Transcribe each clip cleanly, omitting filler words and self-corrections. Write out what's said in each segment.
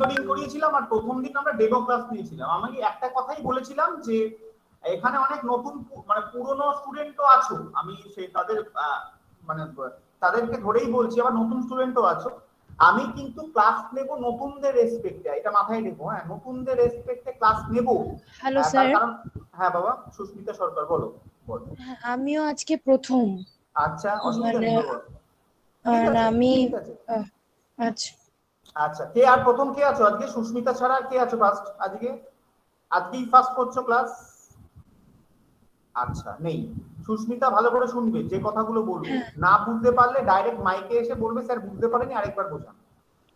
Decoding করিয়েছিলাম আর প্রথম দিন আমরা ডেমো ক্লাস নিয়েছিলাম। আমি একটা কথাই বলেছিলাম যে এখানে অনেক নতুন মানে পুরনো স্টুডেন্টও আছো, আমি সেই তাদের মানে তাদেরকে ধরেই বলছি, আবার নতুন স্টুডেন্টও আছো। আমি কিন্তু ক্লাস নেব নতুনদের রেসপেক্টে, এটা মাথায় রেখো। হ্যাঁ, নতুনদের রেসপেক্টে ক্লাস নেব। হ্যালো তার স্যার। কারণ হ্যাঁ বাবা, সুস্মিতা সরকার বলো। বলো। আমিও আজকে প্রথম। আচ্ছা, অসুবিধা মানে নেই বাবা, ঠিক আছে আমি ঠিক আছে। আচ্ছা আচ্ছা, কে আর প্রথম কে আছো আজকে? সুস্মিতা ছাড়া কে আছো ফার্স্ট আজকে? আজকেই ফার্স্ট করছো ক্লাস? আচ্ছা, নেই। সুস্মিতা ভালো করে শুনবে যে কথাগুলো বলবো, না বুঝতে পারলে ডাইরেক্ট মাইকে এসে বলবে স্যার বুঝতে পারিনি, আরেকবার বোঝান।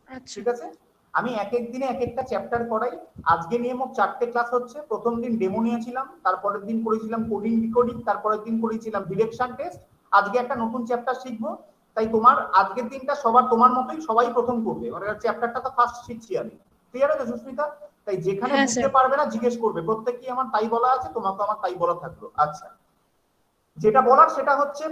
আচ্ছা ঠিক আছে? আমি এক এক দিনে এক একটা চ্যাপ্টার করাই। আজকে নিয়ে মোট 4টে ক্লাস হচ্ছে। প্রথম দিন ডেমো নিয়েছিলাম, তারপরের দিন করেছিলাম কোডিং ডিকোডিং, তারপরের দিন করেছিলাম ডিরেকশন টেস্ট। আজকে একটা নতুন চ্যাপ্টার শিখবো। তাই তোমার আজকের দিনটা সবার তোমার মতোই সবাই প্রথম করবে, মানে চ্যাপ্টারটা তো ফার্স্ট শিখছি আমি। ক্লিয়ার আছে সুস্মিতা? তাই যেখানে হ্যাঁ বুঝতে স্যার। পারবে না জিজ্ঞেস করবে, প্রত্যেকই আমার তাই বলা আছে, তোমাকে আমার তাই বলা থাকলো। আচ্ছা, যেটা বলার সেটা হচ্ছে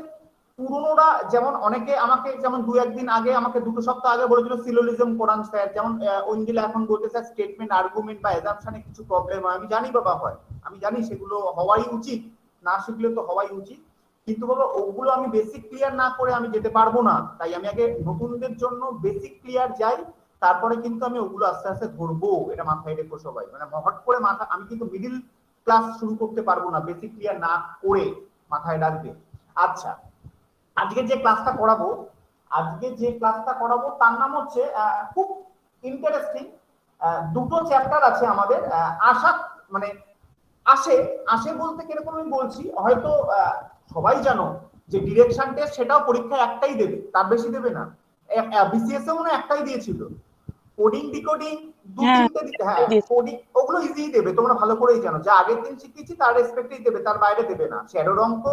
পুরনোরা যেমন অনেকে আমাকে যেমন 2-1 দিন আগে আমাকে 2 সপ্তাহ আগে বলেছিল সিলোজিজম কোরআন স্যার, যেমন ওইদিন এখন বলতে স্যার স্টেটমেন্ট আর্গুমেন্ট বা অ্যাজাম্পশনে কিছু প্রবলেম হয়। আমি জানি বাবা হয়, আমি জানি সেগুলো হওয়াই উচিত, না শিখলে তো হওয়াই উচিত, কিন্তু বাবা ওগুলো আমি বেসিক ক্লিয়ার না করে আমি যেতে পারবো না। তাই আমি আগে নতুনদের জন্য বেসিক ক্লিয়ার যাই, তারপরে কিন্তু আমি ওগুলো আস্তে আস্তে ধরবো। এটা মাথায় রেখো সবাই, মানে হট করে মাথা আমি কিন্তু মিডিল ক্লাস শুরু করতে পারবো না বেসিক ক্লিয়ার না করে, মাথায় রাখবে। আচ্ছা, আজকে যে ক্লাসটা করাবো, তার নাম হচ্ছে খুব ইন্টারেস্টিং। দুটো চ্যাপ্টার আছে আমাদের। আশা মানে আসে আসে বলতে কিরকম আমি বলছি, হয়তো সবাই জানো যে ডিরেকশন টেস্ট সেটাও পরীক্ষায় একটাই দেবে, তার বেশি দেবে না। বিসিএস এ মনে একটাই দিয়েছিল। কোডিং ডিকোডিং 2-3টে দিতে, হ্যাঁ কোডিং ওগুলো ইজি দেবে, তোমরা ভালো করেই জানো। যা আগের দিন শিখেছি তার রেসপেক্টেই দেবে, তার বাইরে দেবে না। শ্যাডো অঙ্ক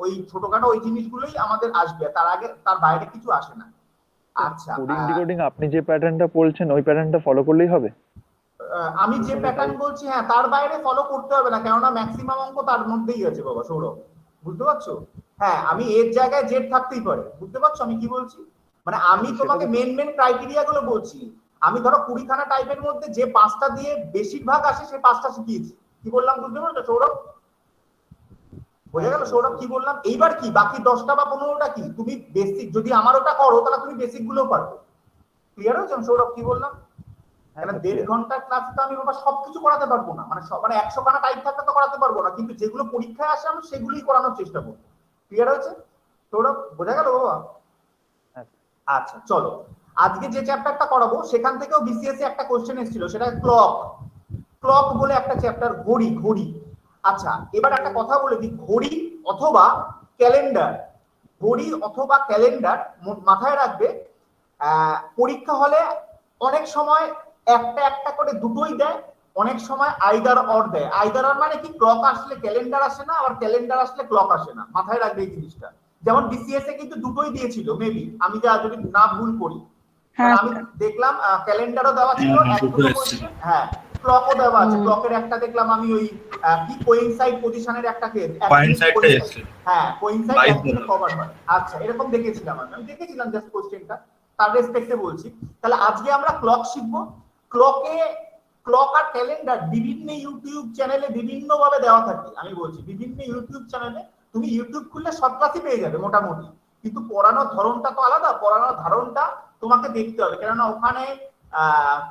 ওই ছোটখাটো ওই জিনিসগুলোই আমাদের আসবে, তার আগে তার বাইরে কিছু আসে না। আচ্ছা, কোডিং ডিকোডিং আপনি যে প্যাটার্নটা বলছেন ওই প্যাটার্নটা ফলো করলেই হবে? আমি যে প্যাটার্ন বলছি হ্যাঁ তার বাইরে ফলো করতে হবে না, কেননা ম্যাক্সিমাম অঙ্ক তার মধ্যেই আছে বাবা সৌরভ, বুঝতে পারছো? হ্যাঁ, আমি এর জায়গায় জেড থাকতেই পারে, বুঝতে পারছো আমি কি বলছি? মানে আমি তোমাকে মেন ক্রাইটেরিয়া গুলো বলছি। আমি ধরো 20খানা টাইপের মধ্যে যে 5টা দিয়ে বেশিরভাগ আসে সেই 5টা শিখিয়েছি। কি বললাম বুঝতে পারছো সৌরভ? বোঝা গেল সৌরভ কি বললাম? এইবার কি বাকি 10টা বা 15টা কি তুমি বেসিক যদি আমার ওটা করো তাহলে তুমি বেসিক গুলো পারবে। ক্লিয়ার হয়েছে সৌরভ কি বললাম? কারণ 1.5 ঘন্টার ক্লাসে তো আমি বাবা সবকিছু করাতে পারবো না, মানে মানে 100খানা টাইপ থাকলে তো করাতে পারবো না, কিন্তু যেগুলো পরীক্ষায় আসে আমি সেগুলোই করানোর চেষ্টা করবো। ক্লিয়ার হয়েছে সৌরভ? বোঝা গেল বাবা? আচ্ছা চলো, আজকে যে চ্যাপ্টারটা করাবো সেখান থেকেও বিসিএস এ একটা কোশ্চেন এসেছিল, সেটা ক্লক। ক্লক বলে একটা চ্যাপ্টার, ঘড়ি ঘড়ি। আচ্ছা, এবার একটা কথা বলে দিই, ঘড়ি অথবা ক্যালেন্ডার, ঘড়ি অথবা ক্যালেন্ডার মাথায় রাখবে। পরীক্ষা হলে অনেক সময় একটা একটা করে দুটোই দেয়, অনেক সময় আইদার অর দেয়। আইদার অর মানে কি, ক্লক আসলে ক্যালেন্ডার আসে না, আবার ক্যালেন্ডার আসলে ক্লক আসে না, মাথায় রাখবে এই জিনিসটা। যেমন বিসিএস এ কিন্তু দুটোই দিয়েছিল মেবি, আমি যা যদি না ভুল করি, কারণ আমি দেখলাম ক্যালেন্ডারও দেওয়া ছিল এক দুটো কোশ্চেন, হ্যাঁ ক্লকও দেওয়া আছে। ক্লকের একটা দেখলাম আমি ওই কি কোইনসাইড পজিশনের একটা কেস, হ্যাঁ কোইনসাইড একদিনে কভার হয়। আচ্ছা, এরকম দেখেছিলাম আমি দেখেছিলাম জাস্ট কোশ্চেনটা, তার রেসপেক্টে বলছি। তাহলে আজকে আমরা ক্লক শিখবো। ক্লক আর ক্যালেন্ডার বিভিন্ন ইউটিউব চ্যানেলে বিভিন্ন ভাবে দেওয়া থাকে। আমি বলছি বিভিন্ন ইউটিউব চ্যানেলে, তুমি ইউটিউব খুললে সব ক্লাসই পেয়ে যাবে মোটামুটি, কিন্তু পড়ানোর ধরনটা তো আলাদা, পড়ানোর ধরনটা তোমাকে দেখতে হবে, কেননা ওখানে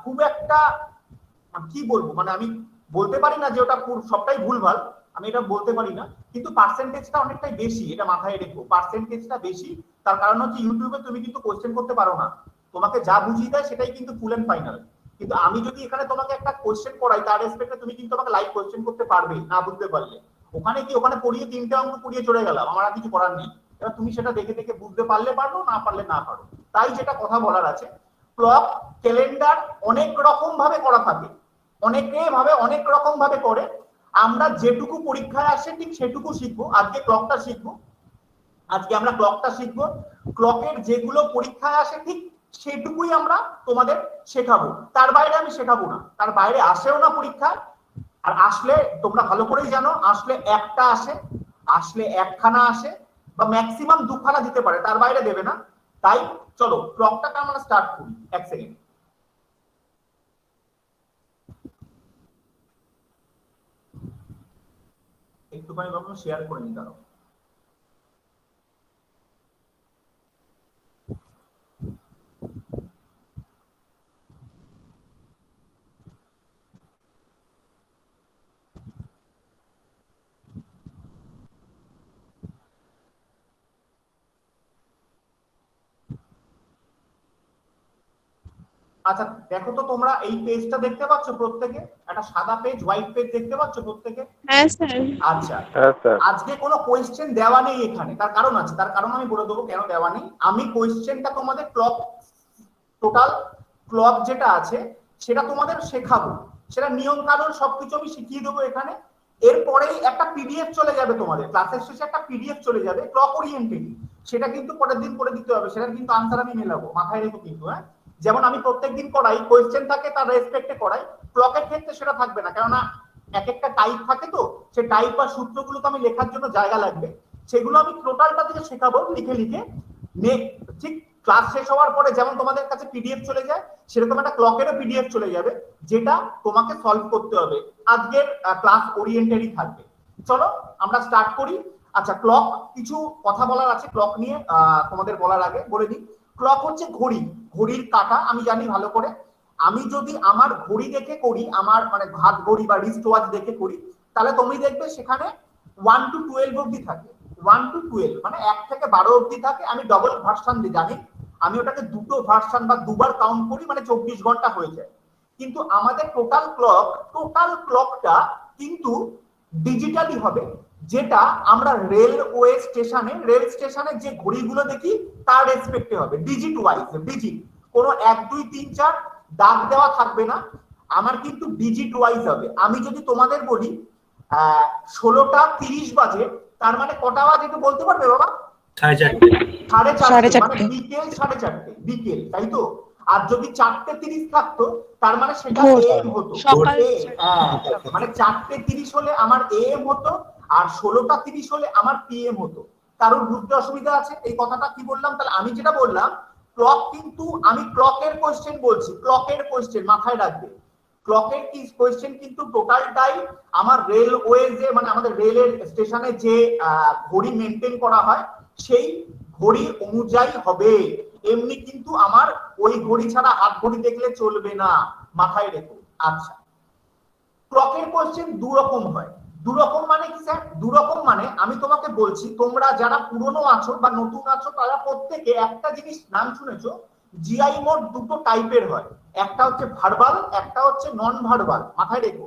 খুব একটা কি বলবো, মানে আমি বলতে পারি না যে ওটা সবটাই ভুলভাল, আমি এটা বলতে পারি না, কিন্তু পার্সেন্টেজটা অনেকটাই বেশি, এটা মাথায় রেখো, পার্সেন্টেজটা বেশি। তার কারণ হচ্ছে ইউটিউবে তুমি কিন্তু কোশ্চেন করতে পারো না, তোমাকে যা বুঝিয়ে দেয় সেটাই কিন্তু ফুল এন্ড ফাইনাল। কিন্তু আমি যদি এখানে তোমাকে একটা কোশ্চেন করাই তার রেসপেক্টে তুমি কিন্তু আমাকে লাইভ কোশ্চেন করতে পারবে না বুঝতে পারলে। ওখানে কি, ওখানে পড়িয়ে 3টে অঙ্ক পড়িয়ে চলে গেলাম, আমার আর কিছু করার নেই। এবার তুমি সেটা দেখে দেখে বুঝতে পারলে পারো, না পারলে না পারো। তাই যেটা কথা বলার আছে, ক্লক ক্যালেন্ডার অনেক রকম ভাবে করা থাকে, অনেকে ভাবে অনেক রকম ভাবে করে। আমরা যেটুকু পরীক্ষায় আসে ঠিক সেটুকু শিখবো। আজকে ক্লকটা শিখবো, আজকে আমরা ক্লকটা শিখবো। ক্লকের যেগুলো পরীক্ষায় আসে ঠিক সেটুকুই আমরা তোমাদের শেখাবো, তার বাইরে আমি শেখাবো না, তার বাইরে আসেও না পরীক্ষায়। আর আসলে তোমরা ভালো করেই জানো, আসলে একটা আসে, আসলে একখানা আসে, বা ম্যাক্সিমাম 2খানা দিতে পারে, তার বাইরে দেবে না। তাই চলো ক্লকটাকে আমরা স্টার্ট করি। এক সেকেন্ড। একটুখানি ভাবে শেয়ার করে নি দাঁড়াও। আচ্ছা দেখো তো তোমরা এই পেজটা দেখতে পাচ্ছ প্রত্যেকে? একটা সাদা পেজ, হোয়াইট পেজ দেখতে পাচ্ছ প্রত্যেকে? হ্যাঁ স্যার। আচ্ছা হ্যাঁ স্যার। আজকে কোনো কোয়েশ্চেন দেওয়া নেই এখানে, তার কারণ আছে, তার কারণ আমি বলে দেবো কেন দেওয়া নেই। আমি কোয়েশ্চেনটা তোমাদের ক্লক, টোটাল ক্লক যেটা আছে সেটা তোমাদের শেখাবো, সেটা নিয়ম কানুন সবকিছু আমি শিখিয়ে দেবো এখানে। এরপরেই একটা পিডিএফ চলে যাবে তোমাদের ক্লাসের শেষে, একটা পিডিএফ চলে যাবে ক্লক ওরিয়েন্টেড, সেটা কিন্তু পরের দিন করে দিতে হবে, সেটার কিন্তু আনসার আমি মেলাবো, মাথায় রেখো কিন্তু। হ্যাঁ, যেমন আমি প্রত্যেকদিন করাই, কোয়েশ্চেন থাকে তার রেসপেক্টে করাই, ক্লকের ক্ষেত্রে সেটা থাকবে না, কেননা এক একটা টাইপ থাকে, তো সেই টাইপ বা সূত্রগুলো তো আমি লেখার জন্য জায়গা লাগবে, সেগুলো আমি টোটালটা থেকে শেখাবো লিখে লিখে। ঠিক ক্লাস শেষ হওয়ার পরে যেমন তোমাদের কাছে পিডিএফ চলে যায়, সেরকম একটা ক্লকেরও পিডিএফ চলে যাবে, যেটা তোমাকে সলভ করতে হবে। আজকের ক্লাস ওরিয়েন্টেডই থাকবে। চলো আমরা স্টার্ট করি। আচ্ছা, ক্লক কিছু কথা বলার আছে ক্লক নিয়ে, তোমাদের বলার আগে বলে দিই। ক্লক হচ্ছে ঘড়ি, ঘড়ির কাঁটা আমি জানি ভালো করে। আমি যদি আমার ঘড়ি দেখে করি, আমার মানে হাত ঘড়ি বা রিস্ট ওয়াচ দেখে করি, তাহলে তুমি দেখবে সেখানে 1 to 12 অবধি থাকে। 1 to 12 মানে 1 থেকে 12 অবধি থাকে। আমি ডবল ভার্সন জানি, আমি ওটাকে দুটো ভার্সন বা দুবার কাউন্ট করি, মানে 24 ঘন্টা হয়ে যায়। কিন্তু আমাদের টোটাল ক্লকটা কিন্তু ডিজিটালি হবে, যেটা আমরা রেল স্টেশনে যে ঘড়িগুলো দেখি তার রেসপেক্টে হবে, ডিজিট ওয়াইজ, ডিজিট, কোনো 1 2 3 4 দাগ দেওয়া থাকবে না, আমার কিন্তু ডিজিট ওয়াইজ হবে। আমি যদি তোমাদের বলি 16টা 30 বাজে, তার মানে কটা বাজে একটু বলতে পারবে বাবা? 4:30, মানে বিকেল 4:30, বিকেল, তাই তো? আর যদি 4:30 থাকতো, তার মানে সেটা এএম হতো, মানে 4:30 হলে আমার এএম হতো, আর 16টা 30 হলে আমার পিএম হতো। কারণ বুঝতে অসুবিধা আছে এই কথাটা কি বললাম? তাহলে আমি যেটা বললাম, ক্লক কিন্তু আমি ক্লকের কোশ্চেন বলছি, ক্লকের কোশ্চেন মাথায় রাখবে। ক্লকের কি কোশ্চেন কিন্তু টোটালটাই আমার রেলওয়েজে, মানে আমাদের রেলের স্টেশনে যে ঘড়ি মেনটেন করা হয় সেই ঘড়ি অনুযায়ী হবে। এমনি কিন্তু আমার ওই ঘড়ি ছাড়া হাত ঘড়ি দেখলে চলবে না, মাথায় রেখো। আচ্ছা, ক্লকের কোশ্চেন দু রকম হয়। দু রকম মানে কি স্যার? দু রকম মানে আমি তোমাকে বলছি, তোমরা যারা পুরনো আছো বা নতুন আছো তারা প্রত্যেকে একটা জিনিস নাম শুনেছো, জিআই মোড দুটো টাইপের হয়, একটা হচ্ছে ভার্বাল, একটা হচ্ছে নন ভার্বাল, মাথায় রেখো।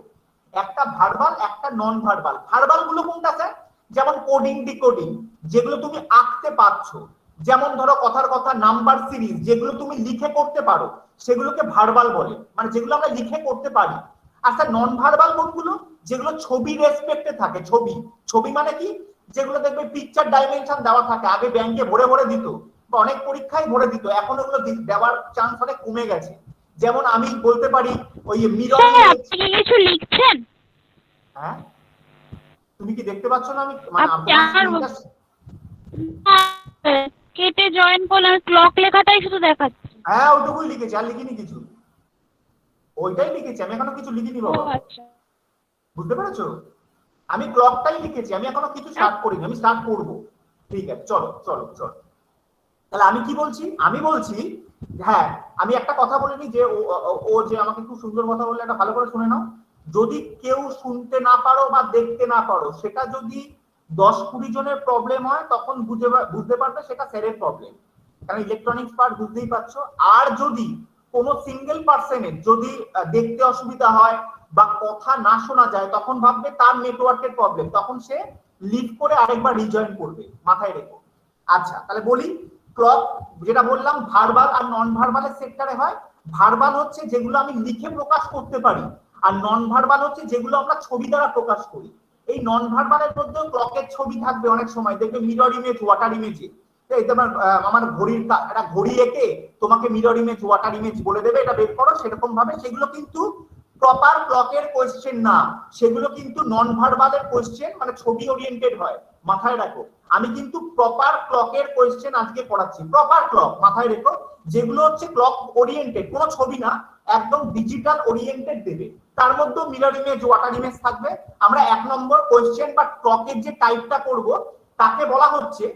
একটা ভার্বাল, একটা নন ভার্বাল। ভার্বাল গুলো কোনটা স্যার? যেমন কোডিং ডিকোডিং, যেগুলো তুমি আঁকতে পারছো, যেমন ধরো কথার কথা নাম্বার সিরিজ, যেগুলো তুমি লিখে করতে পারো সেগুলোকে ভার্বাল বলে, মানে যেগুলো আমরা লিখে করতে পারি। আচ্ছা, নন ভার্বাল কোনগুলো? যেগুলো ছবি রেসপেক্টে থাকে, ছবি, ছবি মানে কি? যেগুলো দেখবে পিকচার ডাইমেনশন দেওয়া থাকে, আগে ব্যাংকে ভরে ভরে দিত বা অনেক পরীক্ষায় ভরে দিত, এখন ওগুলো দেওয়ার চান্স অনেক কমে গেছে। যেমন আমি বলতে পারি ওই মিরর ইমেজ। আপনি কিছু লিখছেন? হ্যাঁ, তুমি কি দেখতে পাচ্ছ না? আমি মানে কেটে জয়েন করলাম, ক্লক লেখাটাই শুধু দেখাচ্ছে। হ্যাঁ, ওইটুকুই লিখেছি, আর লিখিনি কিছু, ওইটাই লিখেছি, আমি এখনো কিছু লিখিনি বাবা। আচ্ছা, বুঝতে পেরেছো? আমি ক্লকটাই লিখেছি, আমি এখনো কিছু স্টার্ট করিনি, আমি স্টার্ট করব। ঠিক আছে, চলো চলো চলো। তাহলে আমি কি বলছি? আমি বলছি, হ্যাঁ, আমি একটা কথা বলিনি যে ও যে আমাকে খুব সুন্দর কথা বললে, একটা ভালো করে শুনে নাও। যদি কেউ শুনতে না পারো বা দেখতে না পারো, সেটা যদি 10-20 জনের প্রবলেম হয়, তখন বুঝতে পারবে সেটা স্যারের প্রবলেম, কারণ ইলেকট্রনিক্স পার্ট বুঝতেই পারছো। আর যদি কোনো সিঙ্গেল পার্সনের যদি দেখতে অসুবিধা হয় বা কথা না শোনা যায়, তখন ভাববে তার নেটওয়ার্কের প্রবলেম, তখন সে লিভ করে আরেকবার রিজয়েন করবে, মাথায় রেখো। আচ্ছা, তাহলে বলি, ক্লক যেটা বললাম ভার্বাল আর নন ভার্বালের সেক্টরে হয়। ভার্বাল হচ্ছে যেগুলো আমি লিখে প্রকাশ করতে পারি, আর নন ভার্বাল হচ্ছে যেগুলো আমরা ছবি দ্বারা প্রকাশ করি। এই নন ভার্বালের মধ্যেও ক্লকের ছবি থাকবে, অনেক সময় দেখবে মিরর ইমেজ, ওয়াটার ইমেজে। এই তোমার আমার ঘড়ির একটা ঘড়ি এঁকে তোমাকে মিরর ইমেজ, ওয়াটার ইমেজ বলে দেবে, এটা বের করো, সেরকম ভাবে। সেগুলো কিন্তু প্রপার ক্লকের কোশ্চেন না, সেগুলো কিন্তু নন ভার্বালের কোশ্চেন, মানে ছবি ওরিয়েন্টেড হয়, মাথায় রাখো। আমি কিন্তু প্রপার ক্লকের কোশ্চেন আজকে পড়াচ্ছি, প্রপার ক্লক, মাথায় রেখো, যেগুলো হচ্ছে ক্লক ওরিয়েন্টেড, কোনো ছবি না, একদম ডিজিটাল ওরিয়েন্টেড দেবে, তার মধ্যে মিরর ইমেজ, ওয়াটার ইমেজ থাকবে। আমরা 1 নম্বর কোশ্চেন বা ক্লকের যে টাইপটা করব তাকে বলা হচ্ছে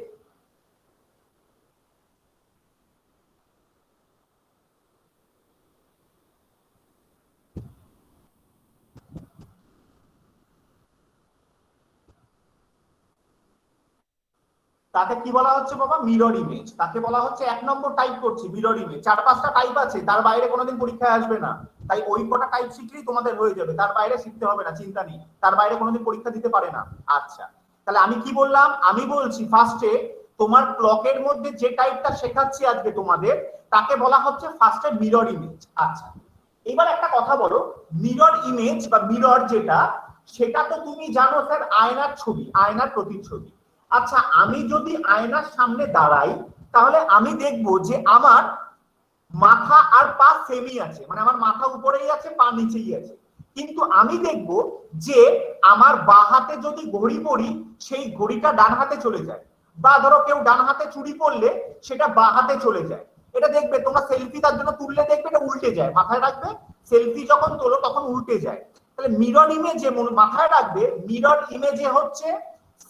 তাকে কি বলা হচ্ছে বাবা? Mirror image. তাকে বলা হচ্ছে 1 নম্বর টাইপ করছি মিরর ইমেজ। 4-5টা টাইপ আছে, তার বাইরে কোনোদিন পরীক্ষায় আসবে না, তাই ওই কটা টাইপ শিখলেই তোমাদের হয়ে যাবে, তার বাইরে শিখতে হবে না, চিন্তা নেই, তার বাইরে কোনোদিন পরীক্ষা দিতে পারে না। আচ্ছা, তাহলে আমি কি বললাম? আমি বলছি ফার্স্টে তোমার ক্লকের মধ্যে যে টাইপটা শেখাচ্ছি আজকে তোমাদের, তাকে বলা হচ্ছে ফার্স্টে মিরর ইমেজ। আচ্ছা, এবার একটা কথা বলো, মিরর ইমেজ বা মিরর যেটা, সেটা তো তুমি জানো স্যার আয়নার ছবি, আয়নার প্রতিচ্ছবি। আচ্ছা, আমি যদি আয়নার সামনে দাঁড়াই তাহলে আমি দেখব যে আমার মাথা আর পা সেমই আছে, মানে আমার মাথা উপরেই আছে, পা নিচেই আছে। কিন্তু আমি দেখব যে আমার বাঁ হাতে যদি ঘড়ি পরি, সেই ঘড়িটা ডান হাতে চলে যায়, বা ধরো কেউ ডান হাতে চুড়ি পরলে সেটা বাঁ হাতে চলে যায়। এটা দেখবে তোমরা সেলফি তার জন্য তুললে দেখবে এটা উল্টে যায়, মাথায় রাখবে, সেলফি যখন তোলো তখন উল্টে যায়। তাহলে মিরর ইমেজে মাথায় রাখবে, মিরর ইমেজে হচ্ছে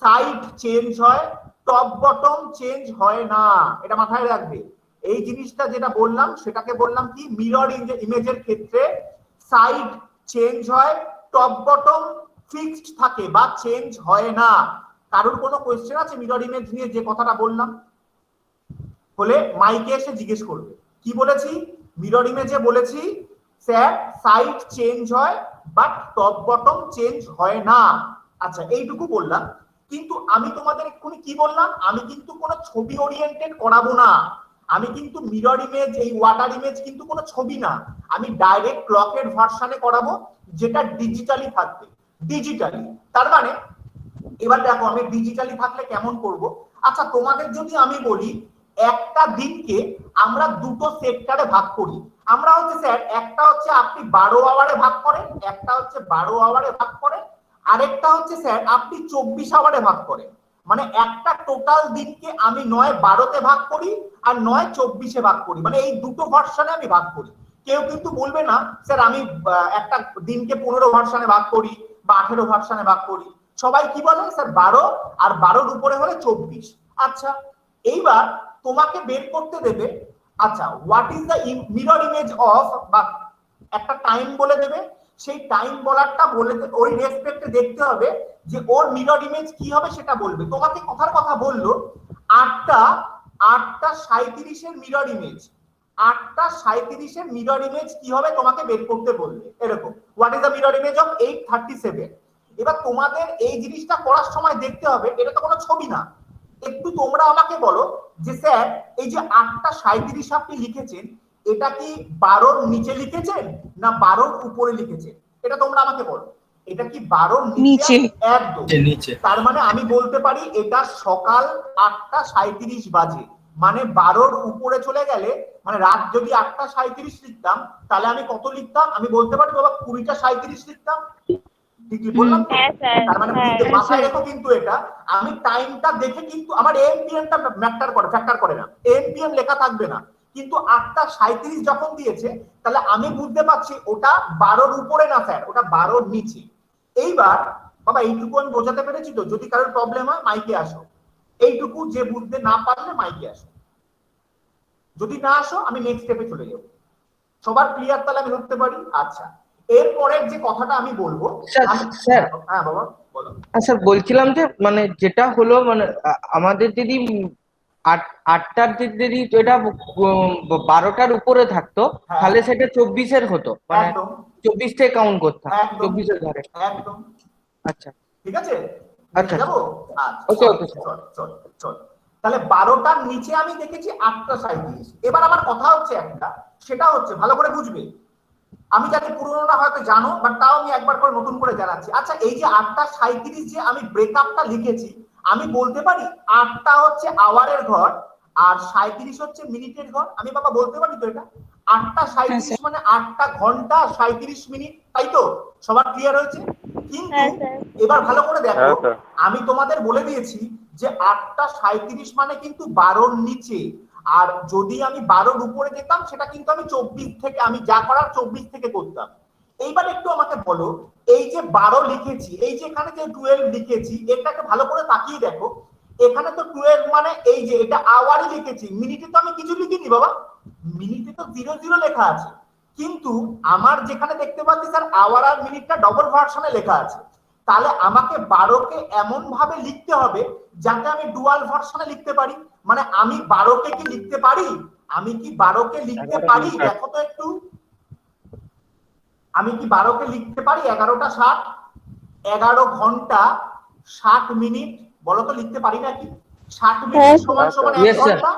সাইড চেঞ্জ হয়, টপ বটম চেঞ্জ হয় না, এটা মাথায় রাখবে। এই জিনিসটা যেটা বললাম সেটাকে বললাম কি, মিরর ইমেজের ক্ষেত্রে সাইড চেঞ্জ হয়, টপ বটম ফিক্সড থাকে বা চেঞ্জ হয় না। কারোর কোনো কোয়েশ্চেন আছে মিরর ইমেজ নিয়ে যে কথাটা বললাম? হলে মাইকে এসে জিজ্ঞেস করবে। কি বলেছি? মিরর ইমেজে বলেছি স্যার সাইড চেঞ্জ হয় বাট টপ বটম চেঞ্জ হয় না। আচ্ছা, এইটুকু বললাম। কিন্তু আমি তোমাদের এক্ষুনি কি বললাম? আমি কিন্তু কোনো ছবি ওরিয়েন্টেড করাবো না। আমি কিন্তু মিরর ইমেজ, এই ওয়াটার ইমেজ কিন্তু কোনো ছবি না, আমি ডাইরেক্ট ক্লকের ভার্সনে করাবো, যেটা ডিজিটালি থাকবে। ডিজিটালি তার মানে এবার দেখো আমি ডিজিটালি থাকলে কেমন করব। আচ্ছা, তোমাদের যদি আমি বলি একটা দিনকে আমরা দুটো সেক্টরে ভাগ করি, আমরা হচ্ছে স্যার একটা হচ্ছে আপনি 12 আওয়ারে ভাগ করেন, একটা হচ্ছে 12 আওয়ারে ভাগ করেন, আরেকটা হচ্ছে স্যার আপনি 24 আওয়ারে ভাগ করেন। মানে একটা টোটাল দিনকে আমি 9-12তে ভাগ করি আর 9-24-এ ভাগ করি, মানে এই দুটো ভার্সনে আমি ভাগ করি। কেউ কিন্তু বলবে না স্যার আমি একটা দিনকে 15 ভার্সনে ভাগ করি বা 18 ভার্সনে ভাগ করি। সবাই কি বলে? স্যার 12 আর 12-র উপরে হলে 24। আচ্ছা, এইবার তোমাকে বের করতে দেবে, আচ্ছা what is the mirror image of, বা একটা টাইম বলে দেবে, সেই টাইম বলারটা বলে ওই রেসপেক্টে দেখতে হবে যে ওর মিরর ইমেজ কি হবে সেটা বলবে। তোমাকে কথার কথা বললো 8:37-এর মিরর ইমেজ, 8:37-এর মিরর ইমেজ কি হবে তোমাকে বের করতে বলবে, এরকম what is the mirror image of 8:37। এবার তোমাদের এই জিনিসটা করার সময় দেখতে হবে এটা তো কোনো ছবি না। একটু তোমরা আমাকে বলো যে স্যার এই যে 8:37 আপনি লিখেছেন, এটা কি 12-র নিচে লিখেছেন না 12-র উপরে লিখেছেন? এটা তোমরা আমাকে বলো। এটা কি 12-র নিচে? একদম নিচে। তার মানে আমি বলতে পারি এটা সকাল 8:37 বাজে, মানে 12-র উপরে চলে গেলে, মানে রাত যদি 8:37 লিখতাম তাহলে আমি কত লিখতাম? আমি বলতে পারি বাবা 20:37 লিখতাম। ঠিকই বললাম তো? তার মানে মাথায় রেখো কিন্তু এটা আমি টাইমটা দেখে কিন্তু আমার এএমপিএমটা ফ্যাক্টর করে না, এএমপিএম লেখা থাকবে না, কিন্তু 8:37 যখন দিয়েছে তাহলে আমি বুঝতে পারছি ওটা 12-র উপরে না স্যার, ওটা 12-র নিচে। এইবার বাবা এইটুকু আমি বোঝাতে পেরেছি তো? যদি কারোর প্রবলেম হয় মাইকে আসো, এইটুকু যে বুঝতে না পারলে মাইকে আসো, যদি না আসো আমি নেক্সট স্টেপে চলে যাবো। সবার ক্লিয়ার তাহলে আমি ধরতে পারি? আচ্ছা, এরপরের যে কথাটা আমি বলবো, স্যার হ্যাঁ বাবা বলো। স্যার বলছিলাম যে মানে যেটা হলো মানে আমাদের যদি 8টার যদি এটা 12টার উপরে থাকতো তাহলে সেটা 24-এর হতো, মানে 24 থেকে কাউন্ট করতাম, 24-এর ঘরে। একদম আচ্ছা ঠিক আছে, আচ্ছা যাবো। ওকে ওকে চল তাহলে 12টার নিচে আমি দেখেছি 8:37। এবার আমার কথা হচ্ছে একটা, সেটা হচ্ছে ভালো করে বুঝবে, আমি জানি পুরোনোটা হয়তো জানো বাট তাও আমি একবার করে নতুন করে জানাচ্ছি। আচ্ছা, এই যে 8:37 যে আমি ব্রেকআপটা লিখেছি, আমি বলতে পারি 8টা হচ্ছে আওয়ারের ঘর আর 37 হচ্ছে মিনিটের ঘর? আমি বাবা বলতে পারি তো এটা? 8:37 মানে 8টা ঘন্টা 37 মিনিট, তাই তো? সবার ক্লিয়ার হয়েছে? কিন্তু এবার ভালো করে দেখো, আমি তোমাদের বলে দিয়েছি যে 8:37 মানে কিন্তু 12-র নিচে, আর যদি আমি 12-র উপরে যেতাম সেটা কিন্তু আমি 24 থেকে, আমি যা করার 24 থেকে করতাম। এইবার একটু আমাকে বলো, এই যে 12 লিখেছি, এই যে এখানে যে 12 লিখেছি, এটাকে ভালো করে তাকিয়ে দেখো, এখানে তো 12 মানে এই যে এটা আওয়ারই লিখেছি, মিনিটে তো আমি কিছু লিখিনি বাবা, মিনিটে তো 00 লেখা আছে। কিন্তু আমার যেখানে দেখতে পাচ্ছি স্যার আওয়ার আর মিনিটটা ডবল ভার্সনে লেখা আছে, তাহলে আমাকে 12কে এমন ভাবে লিখতে হবে যাতে আমি ডুয়াল ভার্সনে লিখতে পারি। মানে আমি 12কে কি লিখতে পারি, আমি কি 12কে লিখতে পারি, দেখো তো একটু, আমি কি 12কে লিখতে পারি 11টা 60, 11 ঘন্টা 60 মিনিট, বলো তো লিখতে পারি নাকি? 60 মিনিট সমান সমান 1 ঘন্টা,